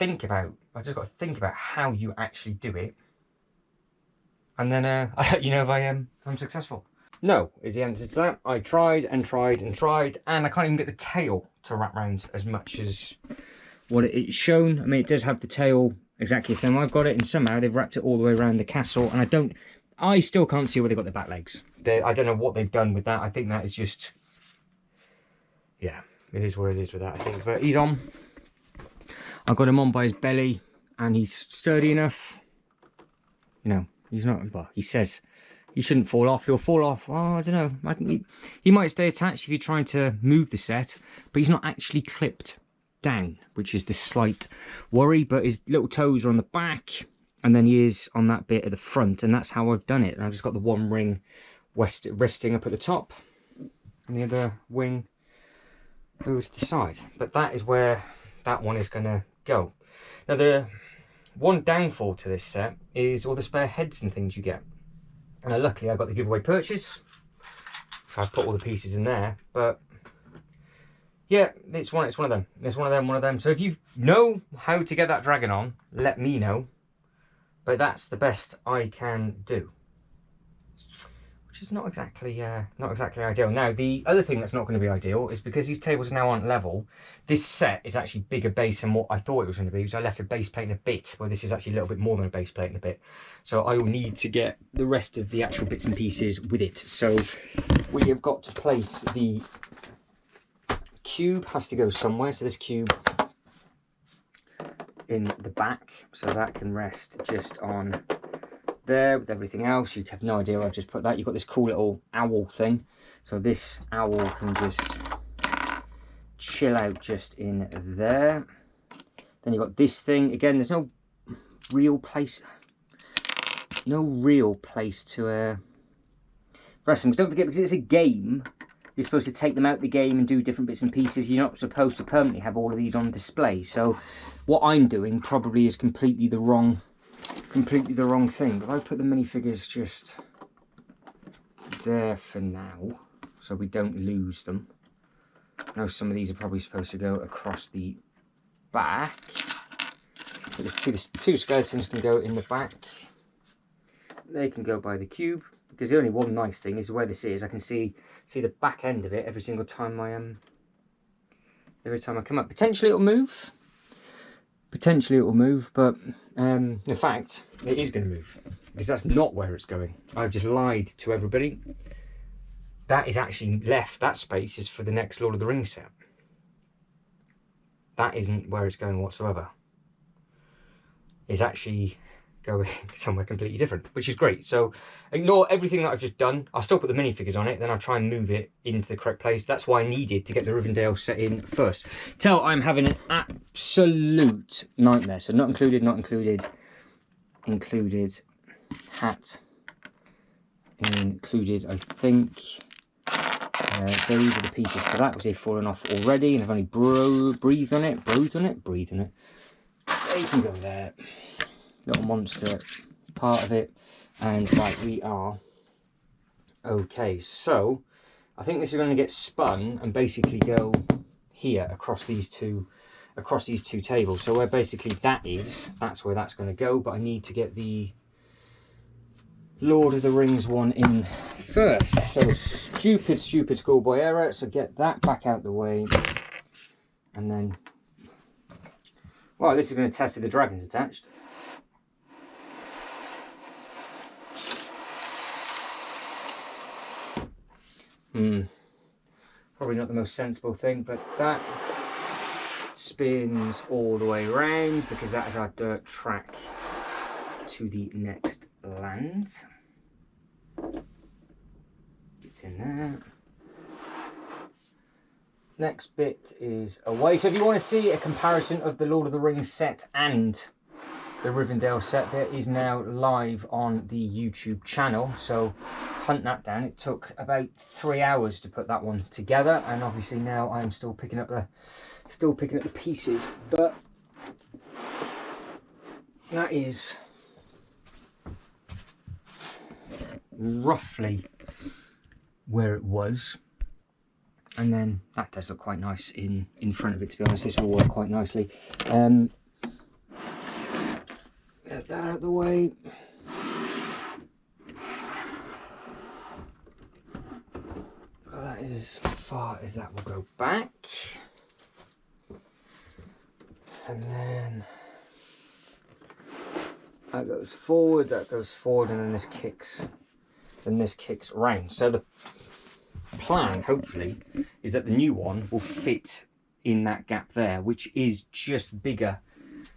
A: I've just got to think about how you actually do it. And then I'll let you know if I'm successful. No is the answer to that. I tried and tried and tried, and I can't even get the tail to wrap around as much as what it's shown. I mean, it does have the tail exactly the same. I've got it, and somehow they've wrapped it all the way around the castle, and I still can't see where they got the back legs. I don't know what they've done with that. I think that is just, yeah, it is what it is with that, I think. But he's on. I got him on by his belly, and he's sturdy enough. You know, he's not, well, he says he shouldn't fall off. He'll fall off. Oh, I don't know. I think he might stay attached if you're trying to move the set, but he's not actually clipped down, which is the slight worry. But his little toes are on the back, and then he is on that bit at the front, and that's how I've done it. And I've just got the one ring resting up at the top, and the other wing over to the side. But that is where that one is going to go. Now, the one downfall to this set is all the spare heads and things you get. Now, luckily I got the giveaway purchase. I put all the pieces in there, but yeah, it's one of them. It's one of them. So if you know how to get that dragon on, let me know. But that's the best I can do, which is not exactly ideal. Now, the other thing that's not going to be ideal is because these tables now aren't level. This set is actually bigger base than what I thought it was going to be, because I left a base plate and a bit, where this is actually a little bit more than a base plate and a bit. So I will need to get the rest of the actual bits and pieces with it. So we have got to place the cube, has to go somewhere. So this cube in the back, so that can rest just on there. With everything else, you have no idea where I just put that. You've got this cool little owl thing, so this owl can just chill out just in there. Then you've got this thing again. There's no real place to rest them, because don't forget, because it's a game, you're supposed to take them out the game and do different bits and pieces. You're not supposed to permanently have all of these on display. So what I'm doing probably is completely the wrong thing. But I put the minifigures just there for now, so we don't lose them. I know some of these are probably supposed to go across the back, but there's two skeletons can go in the back. they can go by the cube, because the only one nice thing is where this is, I can see the back end of it every single time I come up. Potentially it'll move. Potentially it will move, but in fact, it is going to move, because that's not where it's going. I've just lied to everybody. That is actually left, that space is for the next Lord of the Rings set. That isn't where it's going whatsoever. It's actually going somewhere completely different, which is great. So ignore everything that I've just done. I'll still put the minifigures on it, then I'll try and move it into the correct place. That's why I needed to get the Rivendell set in first. Tell I'm having an absolute nightmare. So not included, included, hat, included, I think. Those are the pieces for that, because they've fallen off already, and I've only breathed on it. They can go there. Little monster part of it, and right, we are okay. So I think this is going to get spun and basically go here across these two tables. So where basically that's where that's going to go, but I need to get the Lord of the Rings one in first. So stupid schoolboy error. So get that back out the way, and then, well, this is going to test if the dragon's attached. Probably not the most sensible thing, but that spins all the way around, because that is our dirt track to the next land. It's in there. Next bit is away. So if you want to see a comparison of the Lord of the Rings set and the Rivendell set, there is now live on the YouTube channel. So hunt that down. It took about 3 hours to put that one together, and obviously now I'm still picking up the pieces, but that is roughly where it was. And then that does look quite nice in front of it, to be honest. This will work quite nicely. Get that out of the way. That is as far as that will go back. And then that goes forward, and then this kicks round. So the plan, hopefully, is that the new one will fit in that gap there, which is just bigger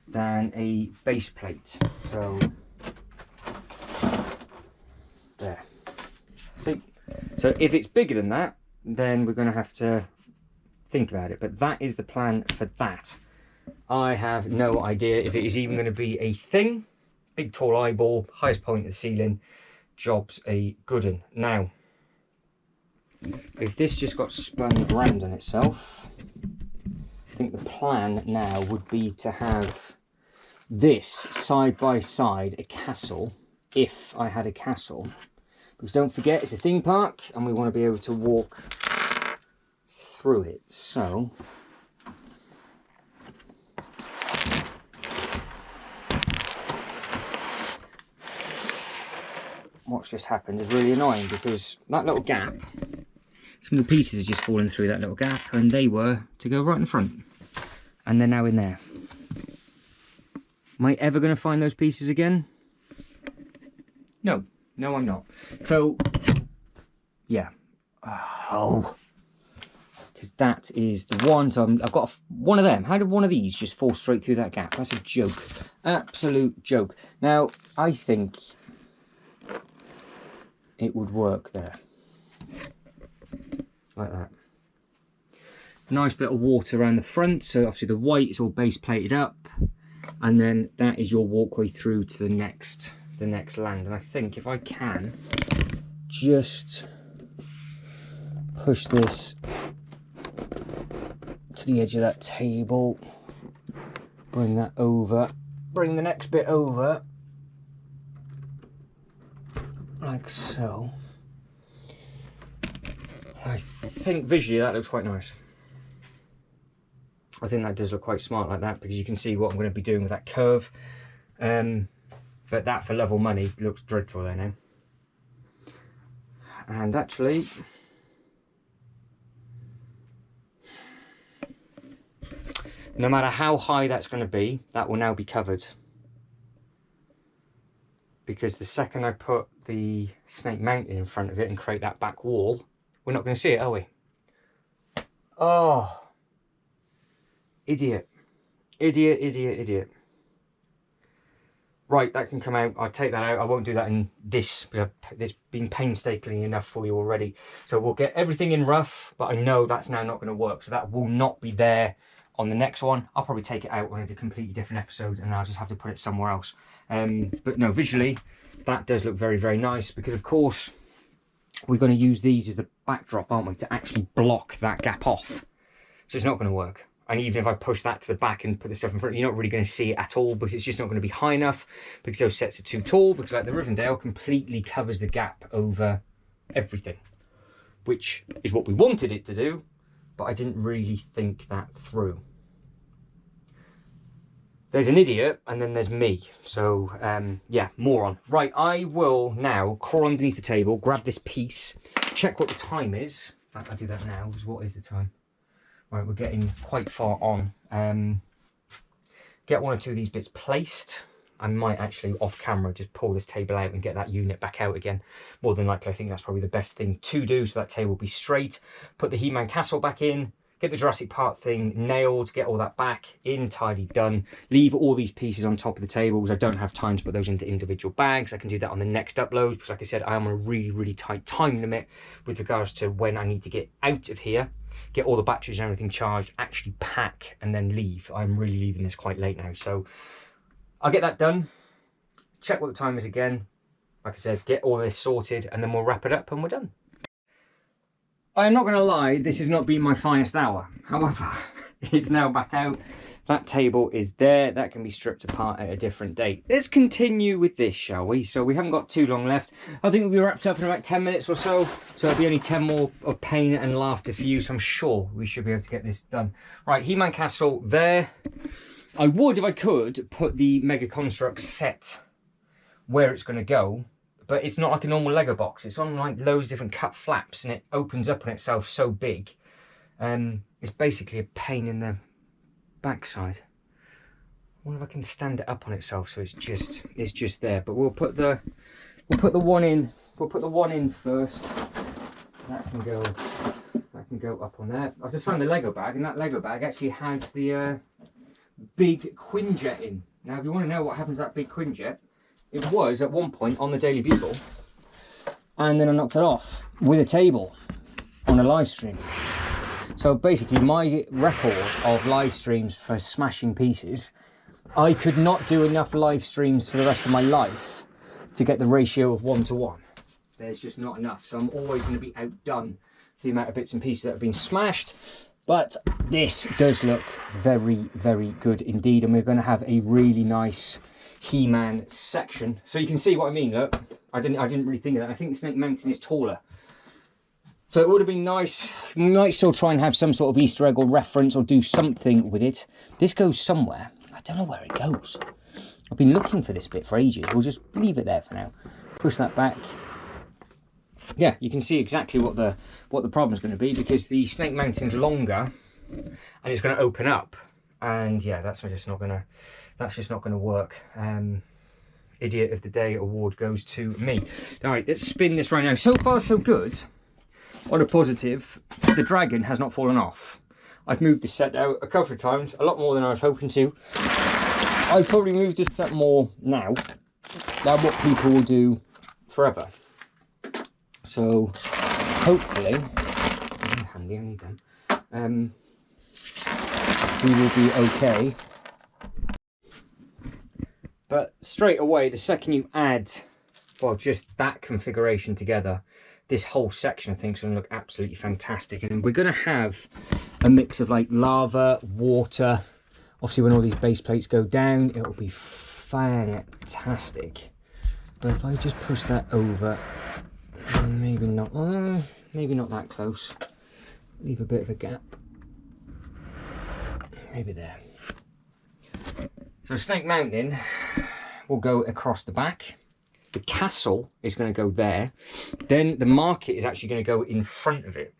A: than a base plate. So there. See? So if it's bigger than that, then we're going to have to think about it. But that is the plan for that. I have no idea if it is even going to be a thing. Big tall eyeball, highest point of the ceiling, job's a good one. Now, if this just got spun round on itself, I think the plan now would be to have this side by side a castle, if I had a castle. Because don't forget, it's a theme park and we want to be able to walk through it. So what's just happened is really annoying, because that little gap, some of the pieces are just falling through that little gap, and they were to go right in the front, and they're now in there. Am I ever going to find those pieces again? No, I'm not. So yeah, because that is the one. So I've got one of them. How did one of these just fall straight through that gap? That's a joke, absolute joke. Now I think it would work there, like that. Nice bit of water around the front, so obviously the white is all base plated up, and then that is your walkway through to the next land. And I think if I can just push this to the edge of that table, bring that over, bring the next bit over, like so. I think visually that looks quite nice. I think that does look quite smart like that, because you can see what I'm going to be doing with that curve. But But that for level money looks dreadful there now. And actually, no matter how high that's going to be, that will now be covered. Because the second I put the snake mounting in front of it and create that back wall, we're not going to see it, are we? Oh, idiot. Idiot, idiot, idiot. Right, that can come out. I'll take that out. I won't do that in this, because it's been painstakingly enough for you already. So we'll get everything in rough, but I know that's now not going to work. So that will not be there on the next one. I'll probably take it out when I do a completely different episode, and I'll just have to put it somewhere else. But no, visually, that does look very, very nice, because of course, we're going to use these as the backdrop, aren't we, to actually block that gap off. So it's not going to work. And even if I push that to the back and put the stuff in front, you're not really going to see it at all, because it's just not going to be high enough, because those sets are too tall, because like the Rivendell completely covers the gap over everything, which is what we wanted it to do, but I didn't really think that through. There's an idiot, and then there's me. So, yeah, moron. Right, I will now crawl underneath the table, grab this piece, check what the time is. I'll do that now, because what is the time? Right, we're getting quite far on. Get one or two of these bits placed. I might actually, off camera, just pull this table out and get that unit back out again. More than likely, I think that's probably the best thing to do, so that table will be straight. Put the He-Man castle back in. Get the Jurassic Park thing nailed, get all that back in, tidy, done. Leave all these pieces on top of the table, because I don't have time to put those into individual bags. I can do that on the next upload, because like I said, I am on a really, really tight time limit with regards to when I need to get out of here, get all the batteries and everything charged, actually pack, and then leave. I'm really leaving this quite late now, so I'll get that done, check what the time is again, like I said, get all this sorted, and then we'll wrap it up and we're done. I am not going to lie, this has not been my finest hour. However, it's now back out. That table is there. That can be stripped apart at a different date. Let's continue with this, shall we? So we haven't got too long left. I think we'll be wrapped up in about 10 minutes or so. So it'll be only 10 more of pain and laughter for you. So I'm sure we should be able to get this done. Right, He-Man Castle there. I would, if I could, put the Mega Construct set where it's going to go. But it's not like a normal Lego box. It's on like loads of different cut flaps, and it opens up on itself so big. It's basically a pain in the backside. I wonder if I can stand it up on itself so it's just there. But we'll put the one in. We'll put the one in first. That can go up on there. I just found the Lego bag, and that Lego bag actually has the big Quinjet in. Now, if you want to know what happens to that big Quinjet, it was at one point on the Daily Bugle, and then I knocked it off with a table on a live stream. So basically, my record of live streams for smashing pieces, I could not do enough live streams for the rest of my life to get the ratio of 1 to 1. There's just not enough. So I'm always going to be outdone for the amount of bits and pieces that have been smashed. But this does look very, very good indeed. And we're going to have a really nice He-Man section, so you can see what I mean. Look, I didn't really think of that. I think the Snake Mountain is taller, so it would have been nice. We might still try and have some sort of Easter egg or reference, or do something with it. This goes somewhere. I don't know where it goes. I've been looking for this bit for ages. We'll just leave it there for now. Push that back. Yeah, you can see exactly what the problem is going to be, because the Snake Mountain's longer and it's going to open up, and yeah, that's just not going to work. Idiot of the Day award goes to me. All right, let's spin this right now. So far, so good. On a positive, the dragon has not fallen off. I've moved this set out a couple of times, a lot more than I was hoping to. I've probably moved this set more now than what people will do forever. So hopefully, handy, I need them. We will be okay. But straight away, the second you add, well, just that configuration together, this whole section I think is going to look absolutely fantastic. And we're going to have a mix of like lava, water. Obviously, when all these base plates go down, it'll be fantastic. But if I just push that over, maybe not that close. Leave a bit of a gap. Maybe there. So Snake Mountain, will go across the back. The castle is going to go there. Then the market is actually going to go in front of it.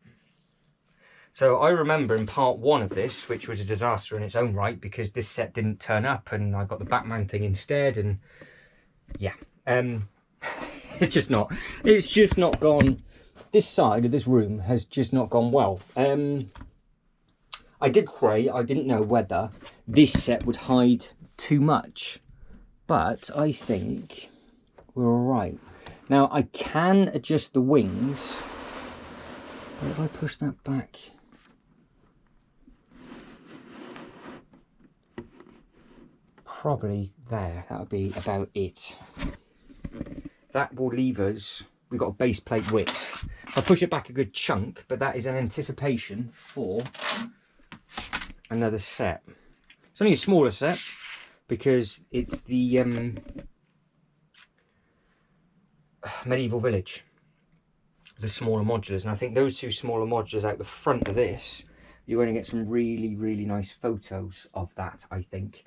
A: So I remember in part 1 of this, which was a disaster in its own right, because this set didn't turn up and I got the Batman thing instead, and yeah, it's just not gone. This side of this room has just not gone well. I did say I didn't know whether this set would hide too much, but I think we're all right. Now I can adjust the wings, but if I push that back, probably there, that'll be about it. That will leave us, we've got a base plate width. I'll push it back a good chunk, but that is an anticipation for another set. It's only a smaller set because it's the medieval village, the smaller modulars, and I think those 2 smaller modulars out the front of this, you're going to get some really, really nice photos of that, I think.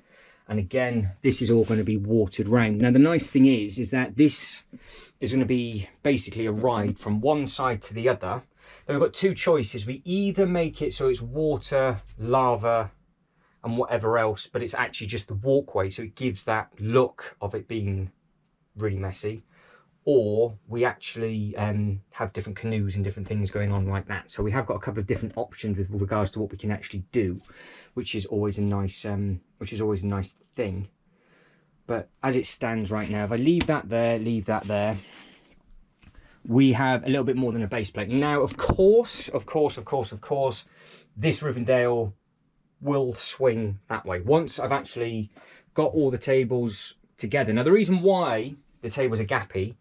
A: And again, this is all going to be watered round. Now the nice thing is that this is going to be basically a ride from one side to the other. Then we've got 2 choices. We either make it so it's water, lava and whatever else, but it's actually just the walkway, so it gives that look of it being really messy, or we actually have different canoes and different things going on like that. So we have got a couple of different options with regards to what we can actually do, which is always a nice thing. But as it stands right now, if I leave that there, we have a little bit more than a base plate. Now, of course, this Rivendell will swing that way once I've actually got all the tables together. Now, the reason why the tables are gappy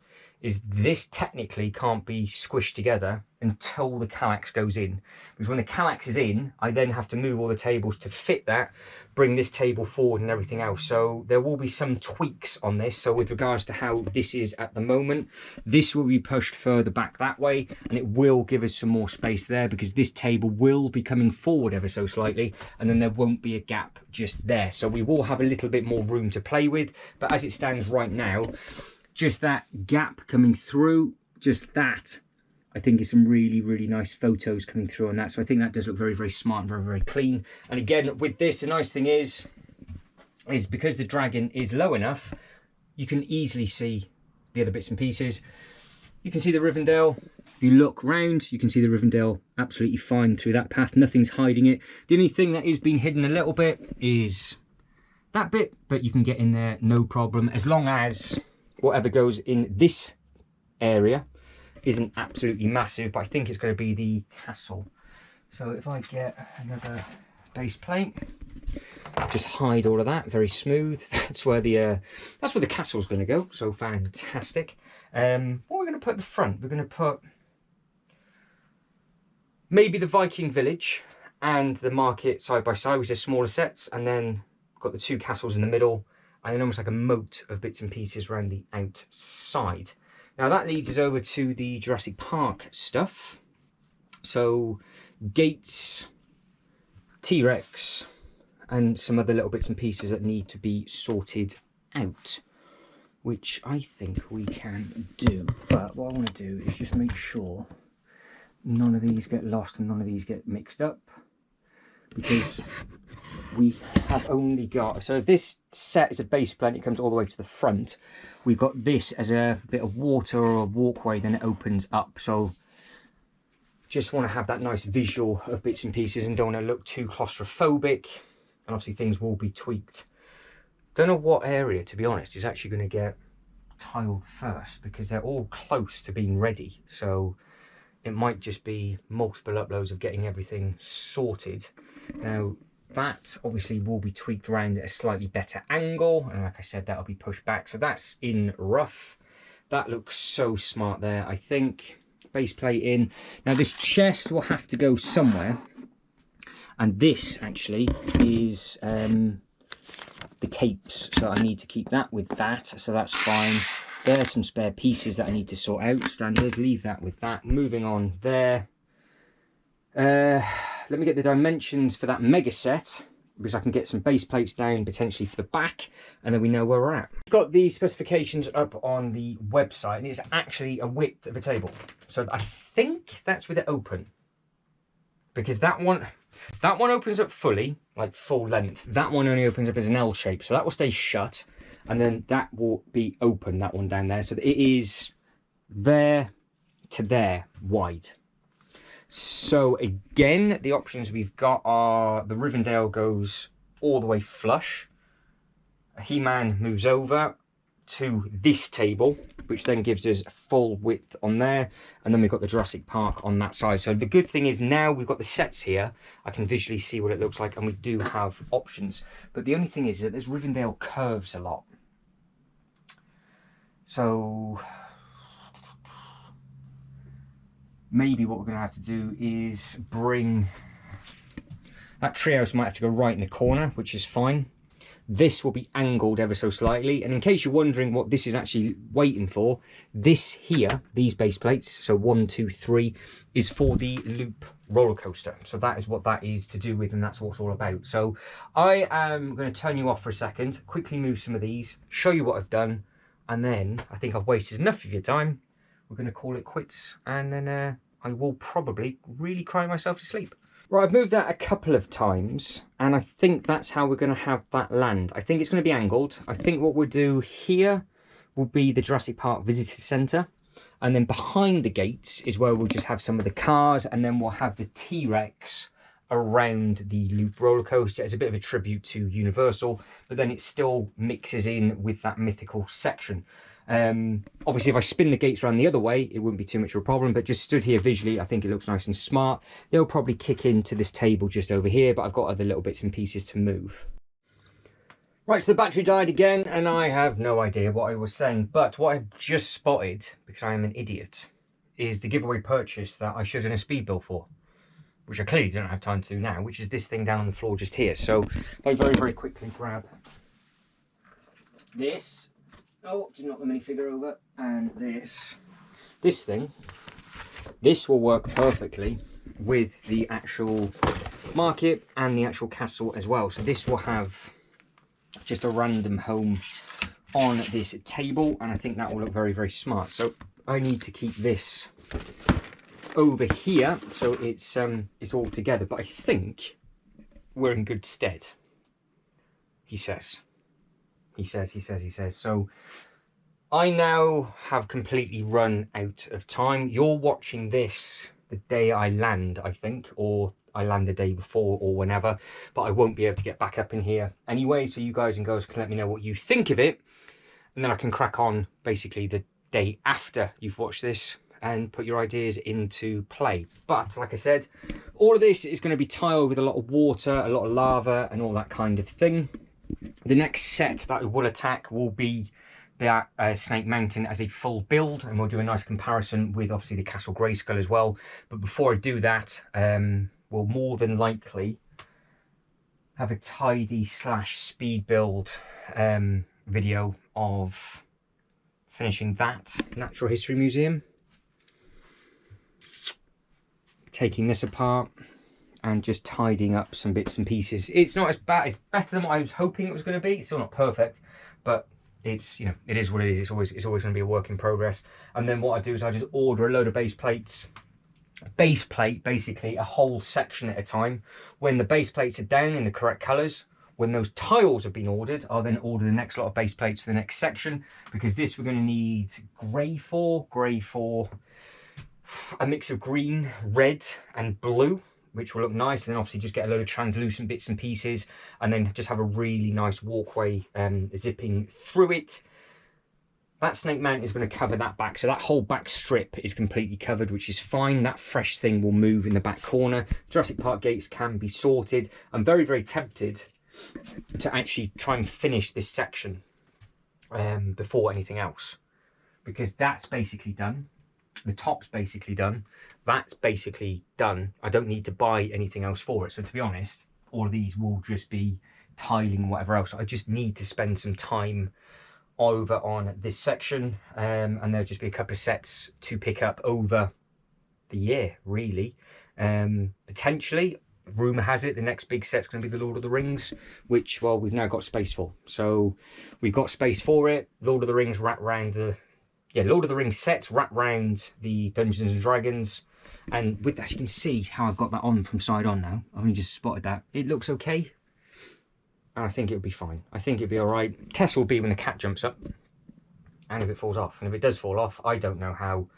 A: is this technically can't be squished together until the Kallax goes in, because when the Kallax is in, I then have to move all the tables to fit that, bring this table forward and everything else. So there will be some tweaks on this. So with regards to how this is at the moment, this will be pushed further back that way, and it will give us some more space there, because this table will be coming forward ever so slightly, and then there won't be a gap just there. So we will have a little bit more room to play with, but as it stands right now, just that gap coming through, just that, I think is some really, really nice photos coming through on that. So I think that does look very, very smart and very, very clean. And again, with this, the nice thing is because the dragon is low enough, you can easily see the other bits and pieces. You can see the Rivendell. If you look round, you can see the Rivendell absolutely fine through that path. Nothing's hiding it. The only thing that is being hidden a little bit is that bit, but you can get in there no problem, as long as whatever goes in this area isn't absolutely massive. But I think it's going to be the castle. So if I get another base plate, just hide all of that, very smooth. That's where the castle's going to go. So fantastic. What are we going to put at the front? We're going to put maybe the Viking village and the market side by side, which are smaller sets, and then got the 2 castles in the middle, and then almost like a moat of bits and pieces around the outside. Now that leads us over to the Jurassic Park stuff. So gates, T-Rex, and some other little bits and pieces that need to be sorted out, which I think we can do. But what I want to do is just make sure none of these get lost and none of these get mixed up, because we have only got, so if this set is a base plate, it comes all the way to the front. We've got this as a bit of water or a walkway, then it opens up. So just want to have that nice visual of bits and pieces and don't want to look too claustrophobic. And obviously things will be tweaked. Don't know what area, to be honest, is actually going to get tiled first, because they're all close to being ready. So it might just be multiple uploads of getting everything sorted. Now that obviously will be tweaked around at a slightly better angle, and like I said, that'll be pushed back. So that's in rough. That looks so smart there, I think. Base plate in. Now this chest will have to go somewhere, and this actually is the capes, so I need to keep that with that, so that's fine. There's some spare pieces that I need to sort out. Standard, leave that with that. Moving on there. Let me get the dimensions for that mega set. because I can get some base plates down potentially for the back, and then we know where we're at. I've got the specifications up on the website, and it's actually a width of a table. So I think that's with it open, because that one opens up fully, like full length. That one only opens up as an L shape, so that will stay shut, and then that will be open, that one down there. So it is there to there wide. So again, the options we've got are the Rivendell goes all the way flush. He-Man moves over to this table, which then gives us full width on there, and then we've got the Jurassic Park on that side. So the good thing is now we've got the sets here, I can visually see what it looks like, and we do have options. But the only thing is that this Rivendell curves a lot. So maybe what we're going to have to do is bring that treehouse, might have to go right in the corner, which is fine. This will be angled ever so slightly, and in case you're wondering what this is actually waiting for, this here, these base plates, so 1, 2, 3, is for the loop roller coaster. So that is what that is to do with, and that's what it's all about. So I am going to turn you off for a second, quickly move some of these, show you what I've done, and then I think I've wasted enough of your time. We're going to call it quits, and then I will probably really cry myself to sleep. Right, I've moved that a couple of times, and I think that's how we're going to have that land. I think it's going to be angled. I think what we'll do here will be the Jurassic Park Visitor Centre, and then behind the gates is where we'll just have some of the cars, and then we'll have the T-Rex around the loop roller coaster as a bit of a tribute to Universal, but then it still mixes in with that mythical section. Obviously if I spin the gates around the other way, it wouldn't be too much of a problem, but just stood here visually, I think it looks nice and smart. They'll probably kick into this table just over here, but I've got other little bits and pieces to move. Right, so the battery died again, and I have no idea what I was saying, but what I've just spotted, because I am an idiot, is the giveaway purchase that I should have done a speed build for, which I clearly don't have time to do now, which is this thing down on the floor just here. So I very, very quickly grab this. Oh, did knock the minifigure over. And this thing, this will work perfectly with the actual market and the actual castle as well. So this will have just a random home on this table, and I think that will look very, very smart. So I need to keep this over here so it's all together, but I think we're in good stead. He says. So I now have completely run out of time. You're watching this the day I land, I think, or I land the day before or whenever, but I won't be able to get back up in here anyway, so you guys and girls can let me know what you think of it, and then I can crack on basically the day after you've watched this and put your ideas into play. But like I said, all of this is going to be tiled with a lot of water, a lot of lava and all that kind of thing. The next set that I will attack will be that Snake Mountain as a full build, and we'll do a nice comparison with obviously the Castle Grayskull as well. But before I do that, we'll more than likely have a tidy slash speed build video of finishing that Natural History Museum, taking this apart and just tidying up some bits and pieces. It's not as bad, it's better than what I was hoping it was going to be. It's still not perfect, but it's, you know, it is what it is. It's always going to be a work in progress. And then what I do is I just order a load of base plates. Base plate, basically a whole section at a time. When the base plates are down in the correct colours, when those tiles have been ordered, I'll then order the next lot of base plates for the next section, because this we're going to need grey for, a mix of green, red and blue, which will look nice, and then obviously just get a load of translucent bits and pieces, and then just have a really nice walkway zipping through it. That Snake Mountain is going to cover that back, so that whole back strip is completely covered, which is fine. That fresh thing will move in the back corner. Jurassic Park gates can be sorted. I'm very, very tempted to actually try and finish this section before anything else, because that's basically done. The top's basically done. That's basically done. I don't need to buy anything else for it. So to be honest, all of these will just be tiling and whatever else. I just need to spend some time over on this section, and there'll just be a couple of sets to pick up over the year, really. Potentially, rumour has it the next big set's going to be the Lord of the Rings, which, well, we've now got space for. So we've got space for it. Lord of the Rings wrap round the... Yeah, Lord of the Rings sets wrap round the Dungeons and Dragons. And with that, you can see how I've got that on from side on now. I've only just spotted that. It looks okay. And I think it'll be fine. I think it'll be all right. Test will be when the cat jumps up. And if it falls off. And if it does fall off, I don't know how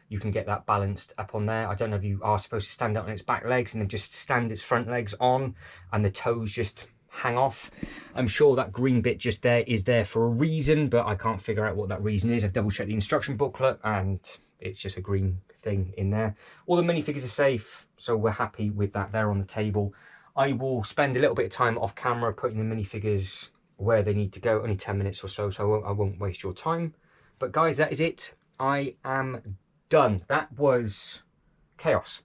A: you can get that balanced up on there. I don't know if you are supposed to stand out on its back legs and then just stand its front legs on and the toes just hang off. I'm sure that green bit just there is there for a reason, but I can't figure out what that reason is. I've double checked the instruction booklet and it's just a green thing in there. All the minifigures are safe, so we're happy with that. They're on the table. I will spend a little bit of time off camera putting the minifigures where they need to go, only 10 minutes or so, so I won't waste your time. But guys, that is it. I am done. That was chaos.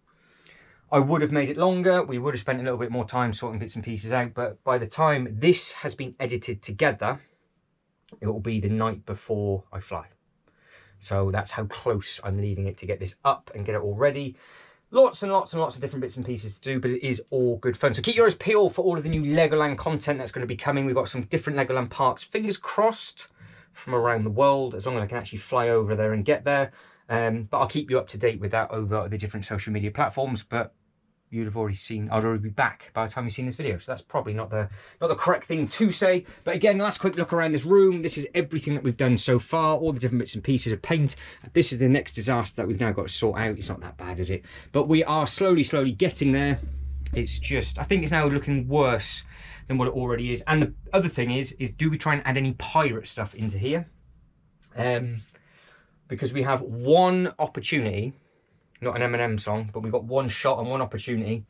A: I would have made it longer. We would have spent a little bit more time sorting bits and pieces out, but by the time this has been edited together, it will be the night before I fly. So that's how close I'm leaving it to get this up and get it all ready. Lots and lots and lots of different bits and pieces to do, but it is all good fun. So keep your eyes peeled for all of the new Legoland content that's going to be coming. We've got some different Legoland parks, fingers crossed, from around the world, as long as I can actually fly over there and get there. But I'll keep you up to date with that over the different social media platforms. But you'd have already seen, I'd already be back by the time you've seen this video. So that's probably not the correct thing to say. But again, last quick look around this room. This is everything that we've done so far, all the different bits and pieces of paint. This is the next disaster that we've now got to sort out. It's not that bad, is it? But we are slowly getting there. It's just, I think it's now looking worse than what it already is. And the other thing is do we try and add any pirate stuff into here? Because we have one opportunity, not an M&M song, but we've got one shot and one opportunity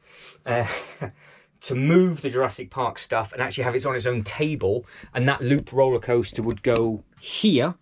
A: to move the Jurassic Park stuff and actually have it on its own table, and that loop roller coaster would go here,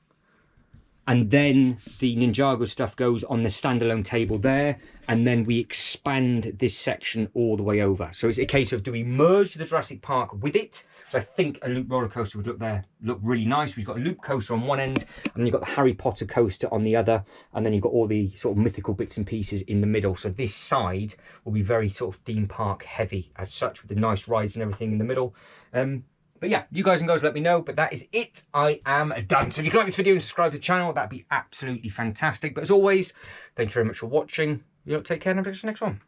A: and then the Ninjago stuff goes on the standalone table there, and then we expand this section all the way over. So it's a case of, do we merge the Jurassic Park with it? So I think a loop roller coaster would look really nice. We've got a loop coaster on one end, and then you've got the Harry Potter coaster on the other, and then you've got all the sort of mythical bits and pieces in the middle. So this side will be very sort of theme park heavy as such, with the nice rides and everything in the middle. But yeah, you guys and girls let me know, but that is it. I am done. So if you like this video and subscribe to the channel, that'd be absolutely fantastic. But as always, thank you very much for watching. You know, take care and I'll catch you next one.